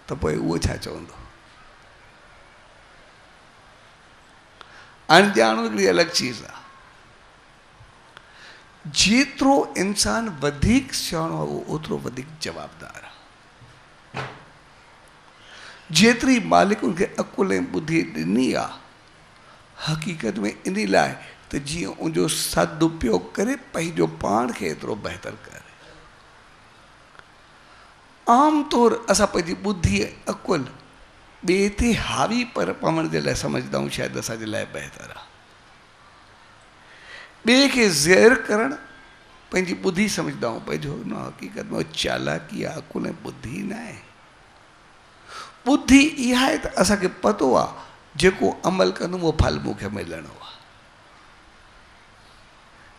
त पोइ उहो छा चवंदो? अणॼाण हिकिड़ी अलॻि चीज़ आहे। जेतिरो इंसान वधीक सियाणो आहे, उहो ओतिरो वधीक जवाबदार आहे। जेतिरी मालिक उनखे अकुल ऐं बुद्धि ॾिनी आहे, हक़ीक़त में इन लाइ त जीअं उनजो सदुपयोग करे पंहिंजो पाण खे एतिरो बहितर करे। आम तौर असां पंहिंजी बुद्धि अकुल ॿिए ते हावी पर पवण जे लाइ सम्झंदा आहियूं शायदि असांजे लाइ बहितर आहे। ॿिए खे ज़हर करणु पंहिंजी बुद्धि सम्झंदा आहियूं, पंहिंजो न हक़ीक़त में चालाकी आहे, अकुल ऐं बुद्धि न आहे। बुद्धि इहा आहे त असांखे पतो आहे जेको अमल कंदुमि उहो फल मूंखे मिलणो आहे।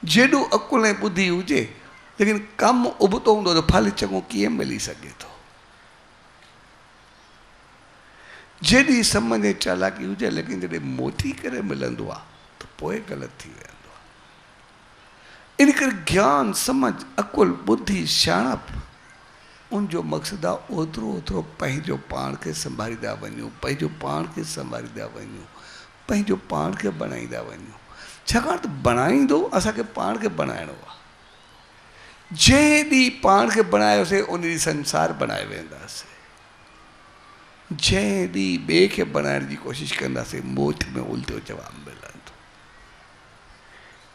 जेॾो अकुल ऐं बुद्धि हुजे लेकिन कमु उबतो हूंदो त फल चङो कीअं मिली सघे थो। जेॾी समझ ऐं चालाकी हुजे लेकिन जॾहिं मोटी करे मिलंदो आहे त पोइ ग़लति थी वेंदो आहे। इन करे ज्ञान समझ अकुल बुद्धि सियाणप उनजो मक़सदु आहे ओतिरो ओतिरो पंहिंजो पाण खे संभालींदा वञूं, पंहिंजो पाण खे संभालींदा वञूं, पंहिंजो पाण खे बणाईंदा वञूं। छाकाणि त बणाईंदो असांखे पाण खे बणाइणो आहे। जंहिं ॾींहुं पाण खे बणायोसीं उन ॾींहुं संसार बणाए वेंदासीं। जंहिं ॾींहुं ॿिए खे बणाइण जी कोशिशि कंदासीं, मोठ में उल्टो जवाबु मिलंदो।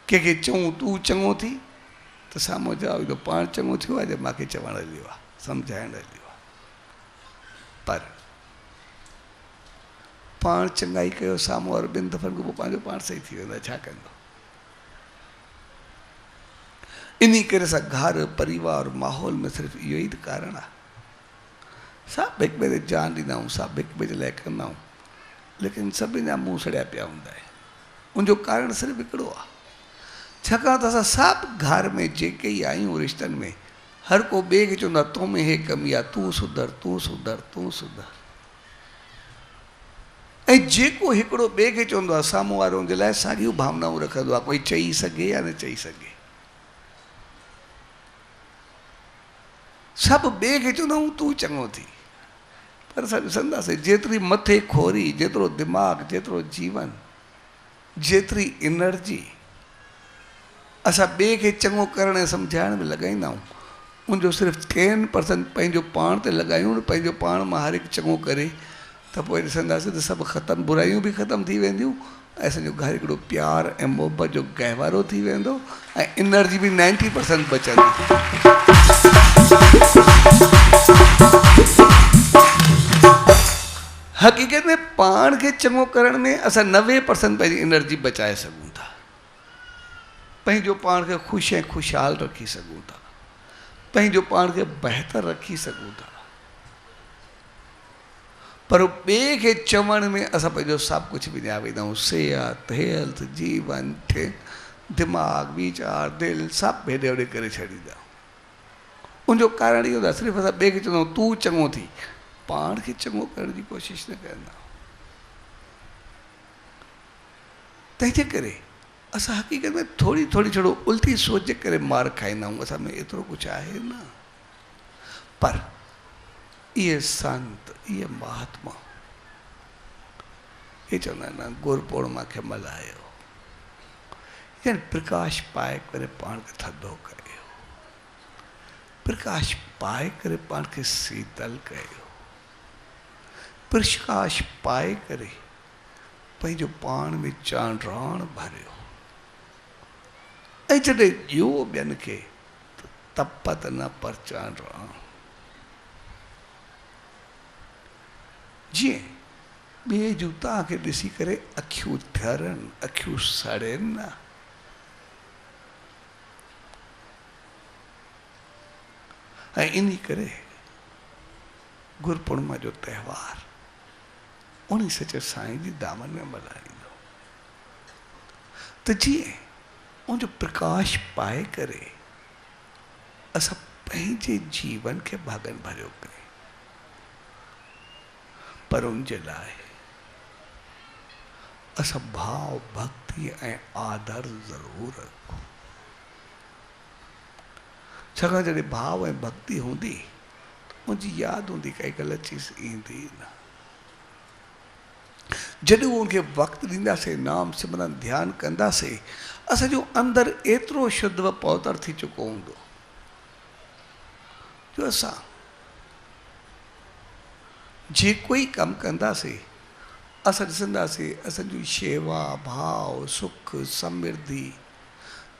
कंहिंखे चऊं तूं चङो थी त साम्हूं जवाबु ईंदो पाण चङो थियो आहे, जो मूंखे चवण हलियो आहे, सम्झाइण हलियो आहे। पर पाण चङाई कयो, साम्हूं वारो ॿिनि दफ़नि खां पोइ पंहिंजो पाण सही थी वेंदो आहे, छा कंदो? इन करे असां घर परिवार माहौल में सिर्फ़ु इहो ई त कारण आहे। सभु हिक ॿिए ते जान ॾींदा आहियूं, सभु हिक ॿिए जे लाइ कंदा आहियूं, लेकिन सभिनी जा मुंहुं सड़िया पिया हूंदा आहिनि। उनजो कारण सिर्फ़ु हिकिड़ो आहे, छाकाणि त असां सभु घर में जेके ई आहियूं रिश्तनि में, हर को ॿिए खे चवंदो आहे तो में हे कमी आहे, तूं सुधर तूं सुधर तूं सुधर। ऐं जेको हिकिड़ो ॿिए खे चवंदो आहे, साम्हूं वारो हुनजे लाइ साॻियूं भावनाऊं रखंदो आहे, कोई चई सघे या न चई सघे। सभु ॿिए खे चवंदा आहियूं तूं चङो थी, पर असां ॾिसंदासीं जेतिरी मथे खोरी, जेतिरो दिमाग़, जेतिरो जीवन, जेतिरी एनर्जी असां ॿिए खे चङो करण ऐं सम्झाइण में लॻाईंदा आहियूं, उनजो सिर्फ़ु 10% पंहिंजो पाण ते लॻायूं, पंहिंजो पाण मां हर हिकु चङो करे, त पोइ ॾिसंदासीं त सभु ख़तमु, बुराइयूं बि ख़तमु थी वेंदियूं असांजो घर हिकिड़ो प्यार ऐं मोहबत जो गहवारो थी वेंदो ऐं एनर्जी बि 90% बचंदी। हक़ीक़त में पाण खे चङो करण में असां 90% पंहिंजी एनर्जी बचाए सघूं था, पंहिंजो पाण खे ख़ुशि ऐं ख़ुशहाल रखी सघूं था, पंहिंजो पाण खे बहितर रखी सघूं था। पर ॿिए खे चवण में असां पंहिंजो सभु कुझु विञाए वेंदा आहियूं, सिहत, हेल्थ, जीवन, दिमाग़, वीचार, दिलि सभु हेॾे होॾे करे छॾींदा। उनजो कारण इहो आहे सिर्फ़ु असां ॿिए खे चवंदा आहियूं तूं चङो थी, पाण खे चङो करण जी कोशिशि न कंदा। तंहिंजे करे असां हक़ीक़त में थोरी थोरी छड़ो उल्टी सोच जे करे मार खाईंदा आहियूं। असां में एतिरो कुझु आहे न। पर इहे संत, इहे महात्मा, इहे चवंदा आहिनि न गुरु पूर्णिमा खे मल्हायो, यानी प्रकाश पाए करे पाण खे थधो कयो, प्रकाश पाए करे पाण खे शीतल कयो, प्रकाश पाए करे पंहिंजो पाण में चांड्राण भरियो, ऐं जॾहिं ॾियो ॿियनि खे त तपत न पर चांड्राण। जीअं ॿिए जूं तव्हांखे ॾिसी करे अखियूं थरनि, अखियूं सड़नि न। ऐं इन करे गुरु पूर्णिमा जो त्योहार उन सचे साईं जी दामन में मल्हाईंदो त जीअं उनजो प्रकाश पाए करे असां पंहिंजे जीवन खे भागन भरियो कयूं। पर उनजे लाइ असां भाव, भक्ति ऐं आदर ज़रूर रखूं। छाकाणि जॾहिं भाव ऐं भक्ति हूंदी मुंहिंजी यादि हूंदी काई ग़लति चीज़ ईंदी न। जॾहिं उनखे वक़्तु ॾींदासीं, नाम सिमरन ध्यानु कंदासीं, असांजो अंदरि एतिरो शुद्ध व पवित्र थी चुको हूंदो जो असां जेको ई कमु कंदासीं असां ॾिसंदासीं असांजी शेवा, भाव, सुख, समृद्धि,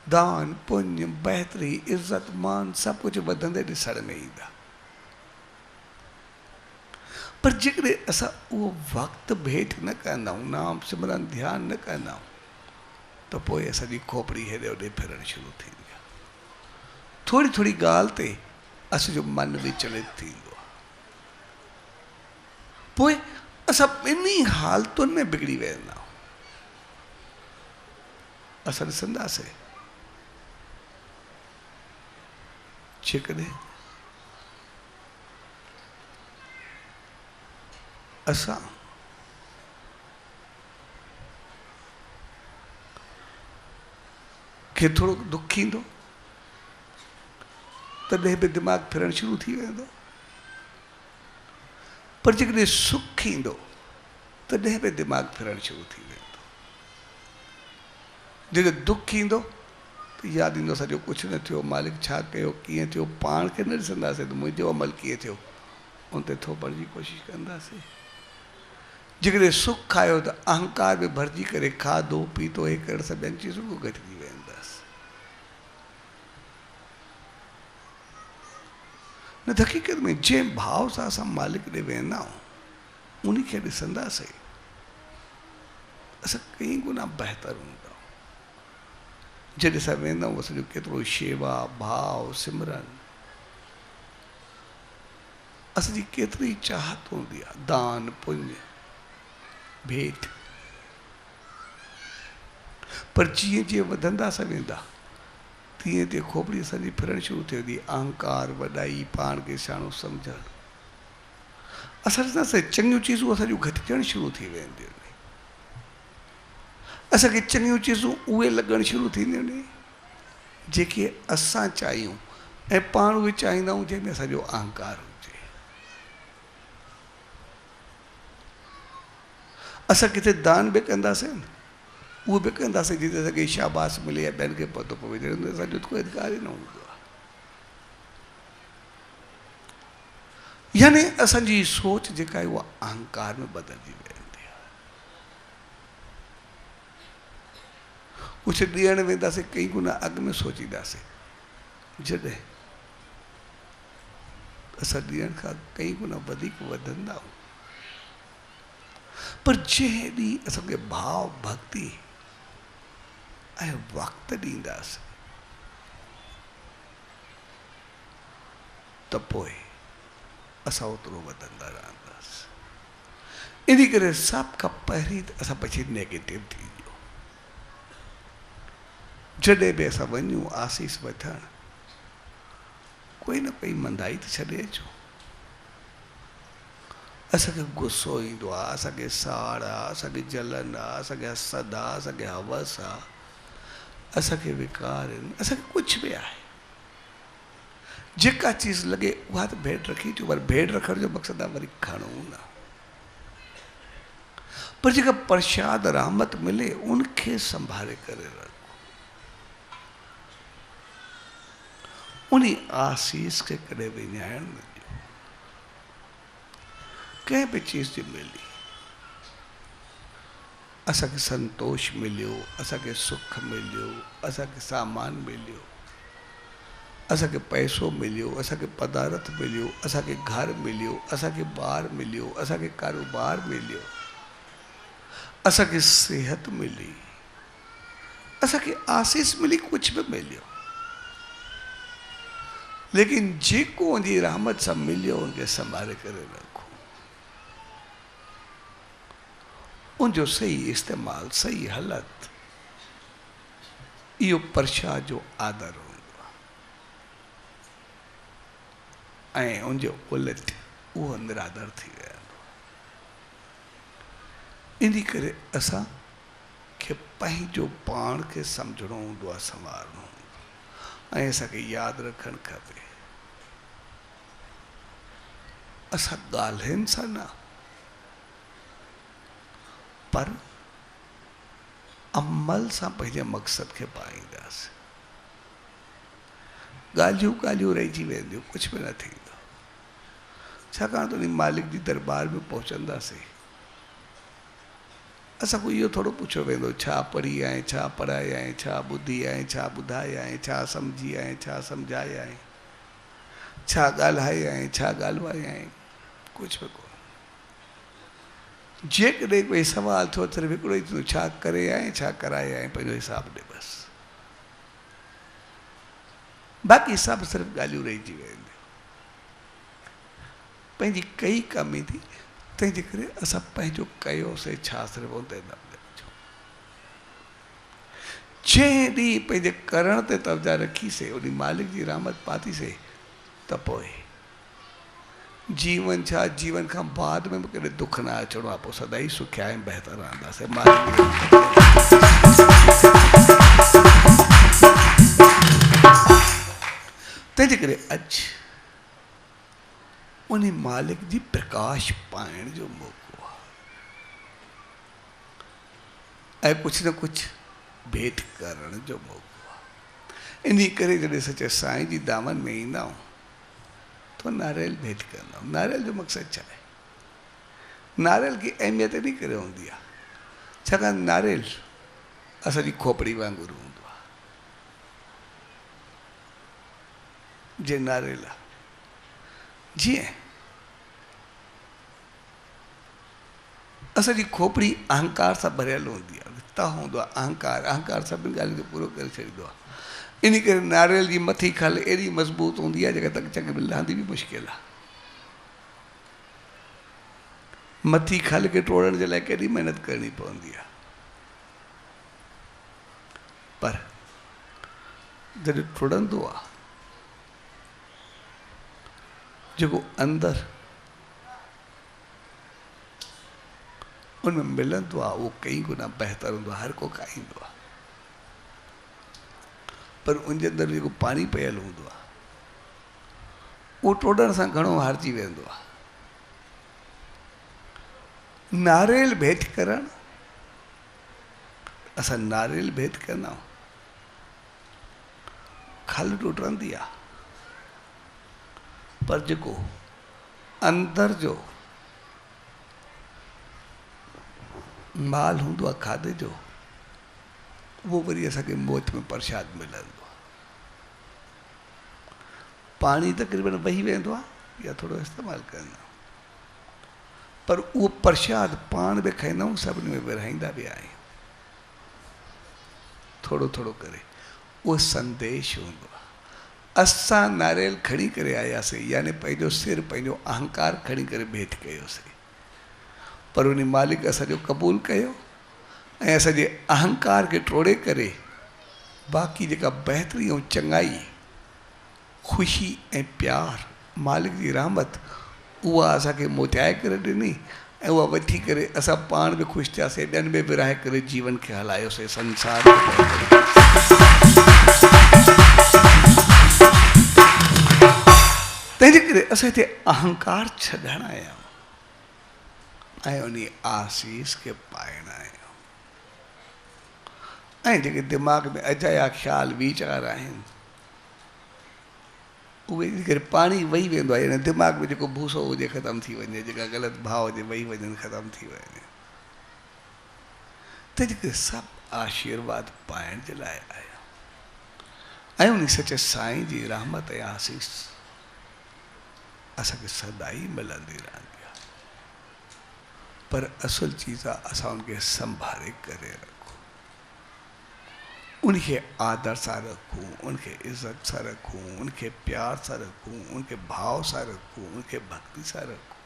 दान, पुण्य, बहितरी, इज़त, मान सभु कुझु वधंदे ॾिसण में ईंदा। पर जेकॾहिं असां उहो वक़्तु भेट न कंदा आहियूं, नाम सिमरन ध्यानु न कंदा आहियूं, त पोइ असांजी खोपड़ी हेॾे होॾे फिरणु शुरू थींदी आहे। थोरी थोरी ॻाल्हि ते असांजो मन विचलित थींदो आहे। पोइ असां ॿिन्ही हालतुनि में बिगड़ी वेंदा आहियूं। असां ॾिसंदासीं जेकॾहिं असां खे थोरो दुख ईंदो तॾहिं बि दिमाग़ फिरणु शुरू थी वेंदो। पर जेकॾहिं सुख ईंदो तॾहिं बि दिमाग़ फिरणु शुरू थी वेंदो। जॾहिं दुख ईंदो त यादि ईंदो सॼो कुझु न थियो, मालिक छा कयो, कीअं थियो, पाण खे न ॾिसंदासीं त मुंहिंजो अमल कीअं थियो, उन ते थोपण जी कोशिशि कंदासीं। जेकॾहिं सुख आयो त अहंकार में भरिजी करे खाधो पीतो हे करण सां ॿियनि चीज़ुनि खां घटिजी वेंदासीं। न त हक़ीक़त में जंहिं भाव सां असां मालिक ॾे वेंदा आहियूं उन खे ॾिसंदासीं असां कई गुना बहितर हूंदा। जॾहिं असां वेंदा आहियूं असांजो केतिरो शेवा, भाव, सिमरन, असांजी केतिरी चाहत हूंदी आहे, दान, पुण्य, भेट। पर जीअं जीअं वधंदासीं वेंदा तीअं तीअं खोपड़ी असांजी फिरणु शुरू थी वेंदी। अहंकार, वॾाई, पाण खे सियाणो सम्झणु, असां ॾिसंदासीं चङियूं चीज़ूं असांजूं घटिजणु शुरू थी वेंदियूं आहिनि। असांखे चङियूं चीज़ूं उहे लॻणु शुरू थींदियूं आहिनि जेके असां चाहियूं ऐं पाण उहे चाहींदा आहियूं जंहिंमें असांजो अहंकार हुजे। असां किथे दान बि कंदासीं न, उहो बि कंदासीं जिते असांखे शाबाश मिले या ॿियनि खे पतो पवे, जॾहिं असांजो कोई अधिकार ई न हूंदो आहे। यानी असांजी सोच जेका आहे उहा अहंकार में बदिलजी वेंदी आहे। कुछ ॾियण वेंदासीं कई गुना अॻ में सोचींदासीं, जॾहिं असां ॾियण खां कई गुना वधीक वधंदा आहियूं। पर जंहिं ॾींहुं असांखे भाव भक्ति ऐं वक़्तु ॾींदासीं त पोइ असां ओतिरो वधंदा रहंदासीं। इन करे सभ खां पहिरीं त असां पंहिंजी नेगेटिव थी वियो। जॾहिं बि असां वञूं आसीस वठणु, कोई न कोई मंदाई त छॾे अचूं। असांखे गुस्सो ईंदो आहे, असांखे साड़ आहे, असांखे जलन आहे, असांखे हसद आहे, असांखे हवस आहे, असांखे विकार आहिनि, असांखे कुझु बि आहे। जेका चीज़ लॻे उहा त भेंट रखी अचूं, पर भेंट रखण जो मक़सदु आहे वरी खणूं न। पर जेका प्रसाद रहमत मिले उनखे संभाले करे रखो। उन आसीस खे कॾहिं विञाइण न ॾियो। कंहिं बि चीज़ जी मिली, असांखे संतोष मिलियो, असांखे सुख मिलियो, असांखे सामान मिलियो, असांखे पैसो मिलियो, असांखे पदार्थ मिलियो, असांखे घर मिलियो, असांखे ॿार मिलियो, असांखे कारोबार मिलियो, असांखे सिहत मिली, असांखे आसीस मिली, कुछ भी मिलियो, लेकिन जेको उनजी रहमत सां मिलियो उनखे संभाले करे रखो। उनजो सही इस्तेमाल, सही हालत, इहो प्रसाद जो आदर हूंदो आहे। ऐं उनजो उलट उहो निरादर थी वेंदो। इन करे असां खे पंहिंजो पाण खे सम्झणो हूंदो आहे, संवारणो हूंदो आहे। ऐं असांखे यादि रखणु खपे, असां ॻाल्हियुनि सां न, पर अमल सां पंहिंजे मक़सद खे पाईंदासीं। ॻाल्हियूं ॻाल्हियूं रहिजी वेंदियूं, कुझु बि न थींदो। छाकाणि त उन मालिक जी दरबार में पहुचंदासीं, असांखो इहो थोरो पुछियो वेंदो, छा पढ़ी आहे, छा पढ़ाए आहे, छा ॿुधी आहे, छा ॿुधाए आहे, छा सम्झी आहे, छा सम्झाए आहे, छा ॻाल्हाए आहे, छा ॻाल्हाए आहे, कुझु बि कोन। जेकॾहिं कोई सवाल थियो सिर्फ़ु हिकिड़ो ई थींदो, छा करे आहे, छा कराए आहे, पंहिंजो हिसाबु ॾे बसि। बाक़ी सभु सिर्फ़ु ॻाल्हियूं रहिजी वेंदियूं। पंहिंजी कई कमी थी, तंहिंजे करे असां पंहिंजो कयोसीं छा सिर्फ़ु उन ते न ॾिजो। जंहिं ॾींहुं पंहिंजे करण ते तवजा रखीसीं, उन मालिक जी रहमत पातीसीं, त पोइ जीवन छा, जीवन खां बाद में बि कॾहिं दुख न अचिणो आहे। पोइ सदाई सुखिया ऐं बहितर रहंदासीं। तंहिंजे करे अॼु उन मालिक जी प्रकाश पाइण जो मौक़ो आहे ऐं कुझु न कुझु भेंट करण जो मौक़ो आहे। इन करे जॾहिं सचे साईं जी दामन में ईंदा आहियूं तो नारियल भेंट कंदा आहियूं। नारियल जो मक़सदु छा आहे? नारियल की अहमियत इन करे हूंदी आहे छाकाणि नारियल असांजी खोपड़ी वांगुरु हूंदो आहे। जे नारियल आहे जीअं असांजी खोपड़ी अहंकार सां भरियल हूंदी आहे, त हूंदो आहे अहंकार। अहंकार सभिनी ॻाल्हियुनि खे पूरो करे छॾींदो आहे। इन करे नारियल जी मथी खल एॾी मज़बूत हूंदी आहे जेका तक चंग में लहंदी बि मुश्किल आहे। मथी खल खे टोड़ण जे लाइ केॾी महिनत करणी पवंदी आहे, पर जॾहिं टुटंदो आहे जेको अंदरि उनमें मिलंदो आहे उहो कई गुना बहितर हूंदो आहे। हर को खाईंदो आहे, पर उनजे अंदरि जेको पाणी पयल हूंदो आहे उहो टोड़ण सां घणो हारिजी वेंदो आहे। नारियल भेंट करणु, असां नारियल भेंट कंदा आहियूं, खल टुटंदी आहे, पर जेको अंदर जो माल हूंदो आहे खाधे जो वो वरी असांखे मौत में प्रसाद मिलंदो आहे। पाणी तक़रीबन वही वेंदो आहे या थोरो इस्तेमालु कंदा, पर उहो प्रसाद पाण बि खाईंदा आहियूं, सभिनी में विरहाईंदा बि आहियूं, थोरो थोरो करे। उहो संदेश हूंदो आहे। असां नारियल खणी करे आयासीं, यानी पंहिंजो सिर, पंहिंजो अहंकार खणी करे भेंट कयोसीं, पर उन मालिक असांजो क़बूल कयो ऐं असांजे अहंकार खे टोड़े करे बाक़ी जेका बहितरी ऐं चङाई, ख़ुशी ऐं प्यार, मालिक जी रहमत, उहा असांखे मोटाए करे ॾिनी ऐं उहा वठी करे असां पाण बि ख़ुशि थियासीं, ॿियनि में विराए करे जीवन खे हलायोसीं संसार में। तंहिंजे करे असां हिते अहंकार छॾण आया ऐं उन आसीस खे पाइण आहियूं। ऐं जेके दिमाग़ में अजाया ख़्याल वीचार आहिनि, उहे करे पाणी वही वेंदो आहे, यानी दिमाग़ में जेको भूसो हुजे ख़तमु थी वञे, जेका ग़लति भाव हुजे वही वञनि, ख़तमु थी वञे। तंहिंजे करे सभु आशीर्वाद पाइण जे लाइ आया ऐं उन सचे साईं जी रहमत ऐं आसीस असांखे सदाई मिलंदी रहंदी आहे। पर असुल चीज़ आहे असां उनखे संभाले करे रखूं, उनखे आदर सां रखूं, उनखे इज़त सां रखूं, उनखे प्यार सां रखूं, उनखे भाव सां रखूं, उनखे भक्ति सां रखूं।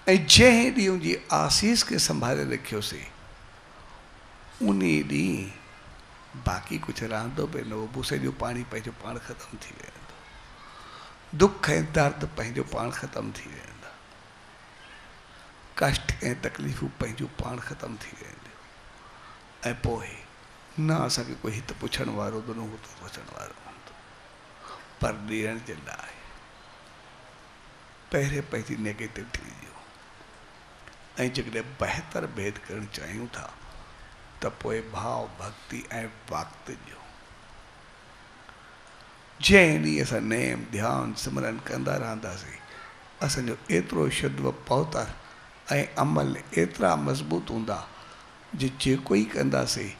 ऐं जंहिं ॾींहं जी आसीस खे संभाले रखियोसीं, उन ॾींहुं बाक़ी कुझु रहंदो बि न हो, भूसे जो पाणी पंहिंजो पाण ख़तमु थी वेंदो, दुख ऐं दर्द पंहिंजो पाण ख़तमु थी वेंदा, कष्ट ऐं तकलीफ़ूं पंहिंजो पाण ख़तमु थी वेंदियूं। ऐं पोइ न असांखे कोई हिते पुछण वारो हूंदो, न हुते पुछण वारो हूंदो, पर ॾियण जे लाइ पहिरें पंहिंजी नेगेटिविटी ॾियो। ऐं जेकॾहिं बहितर भेद करणु चाहियूं था त पोइ भाव, भक्ति ऐं वक़्तु ॾियो। जंहिं ॾींहुं असां नेम, ध्यानु, सिमरन कंदा रहंदासीं, असांजो एतिरो शुद्ध पहुतर ऐं अमल एतिरा मज़बूत हूंदा जे जेको ई कंदासीं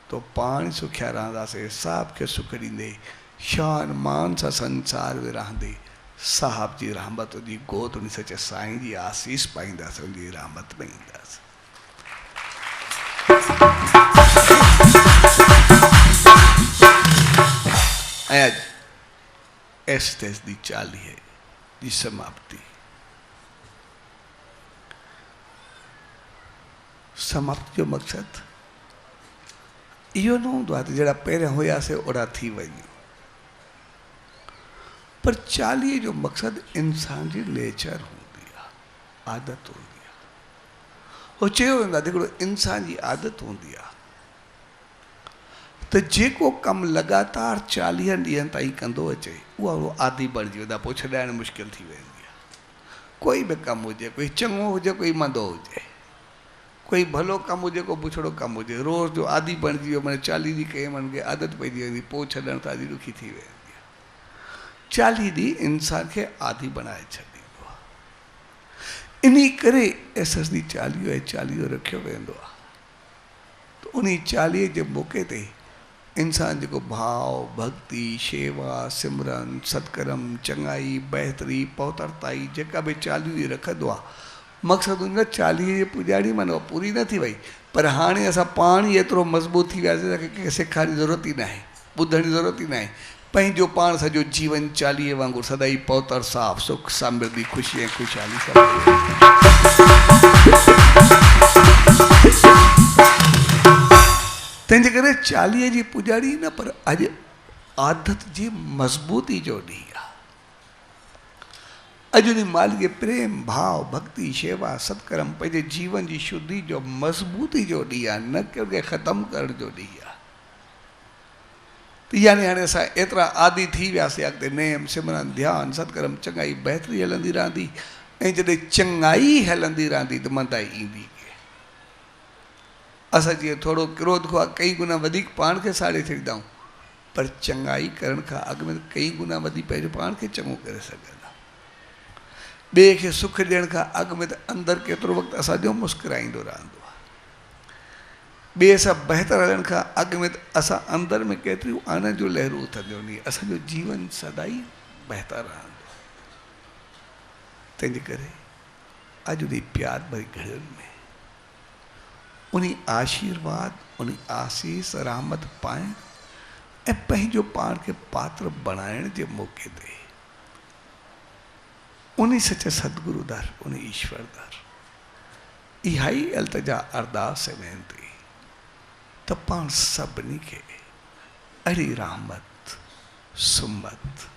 तो पाण सुखिया रहंदासीं, साहब खे सुख ॾींदे, शान मान सां संसार में रहंदे, साहब जी रहमत जी गोद उन सचे साईं जी आसीस पाईंदासीं, उनजी रहमत में ईंदासीं। ऐं अॼु एस्तेस दी 40 जी समाप्ति, समाप्ति जो मक़सदु इहो न हूंदो आहे त जहिड़ा पहिरियां हुयासीं ओड़ा थी वञूं, पर 40 जो मक़सदु इंसान जी नेचर हूंदी आहे, आदत हूंदी आहे। हो चयो वेंदो आहे हिकिड़ो इंसान जी आदत हूंदी आहे त जेको कमु लगातार 40 ॾींहंनि ताईं कंदो अचे, उहा आदी बणिजी वेंदा, पोइ छॾाइण मुश्किल थी वेंदी आहे। कोई बि कमु हुजे, कोई चङो हुजे, कोई मंदो हुजे, कोई भलो कमु हुजे, को बुछड़ो कमु हुजे, रोज़ जो आदी बणिजी वियो, माना 40 ॾींहं कई माण्हुनि खे आदत पइजी वेंदी, पोइ छॾण त आदी ॾुखी थी वेंदी आहे। 40 ॾींहं इंसान खे आदी बनाए छॾींदो आहे। इन करे एसएस डी 40 ऐं 40 रखियो वेंदो आहे। त उन 40 जे मौक़े ते इंसान जेको भाव, भक्ति, शेवा, सिमरन, सत्कर्म, चङाई, बहितरी, पहुतरताई जेका बि 40 रखंदो आहे, मक़सदु उन 40 जी पुॼाणी माना पूरी न थी वई, पर हाणे असां पाण ई एतिरो मज़बूत थी वियासीं कि कंहिंखे सेखारण जी ज़रूरत ई न आहे, ॿुधण जी ज़रूरत ई न आहे। पंहिंजो पाण सॼो जीवन 40 वांगुरु सदाई पहुतर, साफ़, सुख, समृद्धि, ख़ुशी ऐं ख़ुशहाली तंहिंजे करे 40 जी पुॼाणी न, पर अॼु आदत जी मज़बूती जो ॾींहुं आहे। अॼु उन मालिक जे प्रेम, भाव, भक्ति, शेवा, सत्कर्म, पंहिंजे जीवन जी शुद्धि जो मज़बूती जो ॾींहुं आहे, न कि उनखे ख़तमु करण जो ॾींहुं आहे। त यानी हाणे असां एतिरा आदी थी वियासीं, अॻिते नेम, सिमरन, ध्यानु, सत्कर्म, चङाई, बहितरी हलंदी रहंदी, ऐं जॾहिं चङाई हलंदी रहंदी त मंदाई ईंदी। असां जीअं थोरो क्रोध खां कई गुना वधीक पाण खे साड़े छॾींदा आहियूं, पर चङाई करण खां अॻु में कई गुना वधीक पंहिंजो पाण खे चङो करे सघंदा। ॿिए खे सुख ॾियण खां अॻु में त अंदरि केतिरो वक़्तु असांजो मुस्कुराईंदो रहंदो आहे। ॿिए सां बहितर हलण खां अॻु में असां अंदरि में केतिरियूं आनंद जूं लहरूं उथंदियूं आहिनि। असांजो जीवन सदाई बहितर रहंदो। तंहिंजे करे अॼु उन प्यार भरी घड़ियुनि में उन आशीर्वाद, उन आसीस रहमत पाइण ऐं पंहिंजो पाण खे पात्र बणाइण जे मौक़े ते उन सच सतगुरु दर, उन ईश्वर दर इहा ई अल्तजा अरदास ऐं वेनती त पाण सभिनी खे अहिड़ी रहमत, सुमत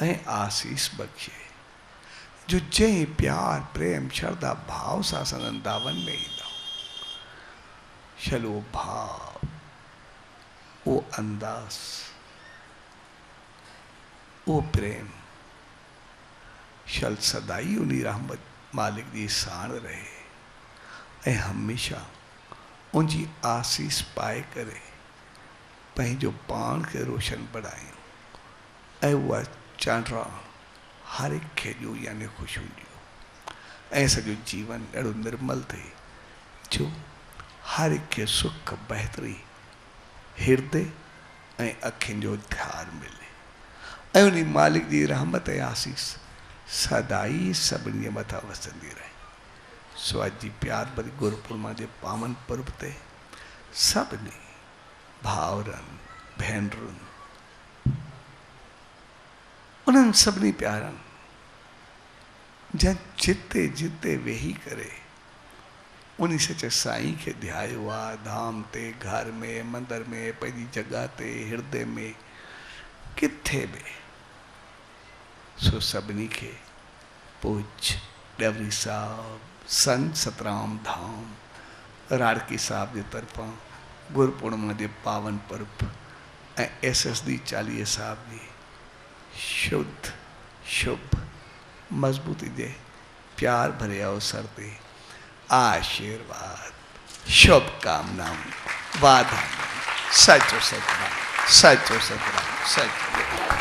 ऐं आसीस बख़्शे जो जंहिं प्यार, प्रेम, श्रद्धा भाव सां असां वृंदावन में ईंदा चलो भाव, वो अंदाज, वो प्रेम शल सदाई उन रहमत मालिक जी साण रहे ऐं हमेशा उनजी आसीस पाए करे पंहिंजो पाण खे रोशन बणायूं ऐं उहा चांड्रा हर एक खे ॾियो यानी ख़ुशियूं ॾियो ऐं सॼो जीवन ॾाढो निर्मल थिए जो हर एक खे सुख, बहितरी, हृदय ऐं अखियुनि जो ध्यानु मिले ऐं उन मालिक जी रहमत ऐं आसीस सदाई सभिनी जे मथां वसंदी रहे। सो अॼु जी प्यार भरी गुरुपूर्णिमा जे पावन पर्व ते सभिनी भाउरनि, भेनरुनि, उन्हनि सभिनी प्यारनि जंहिं जिते जिते वेही करे उन सच साईं खे ध्यायो आहे, धाम ते, घर में, मंदर में, पंहिंजी जॻह ते, हृदय में, किथे बि सो सभिनी खे पूज डवरी साहब, संत सतराम धाम राड़की साहब जे तरफ़ां गुरुपूर्णिमा जे पावन पर्व ऐं SSD 40 साहब जी शुद्ध, शुभ, मज़बूती जे प्यार भरे अवसर ते आशीर्वाद, शुभकामनाऊं, वाधायूं। सचो सतनाम, सचो सतनाम, सचो।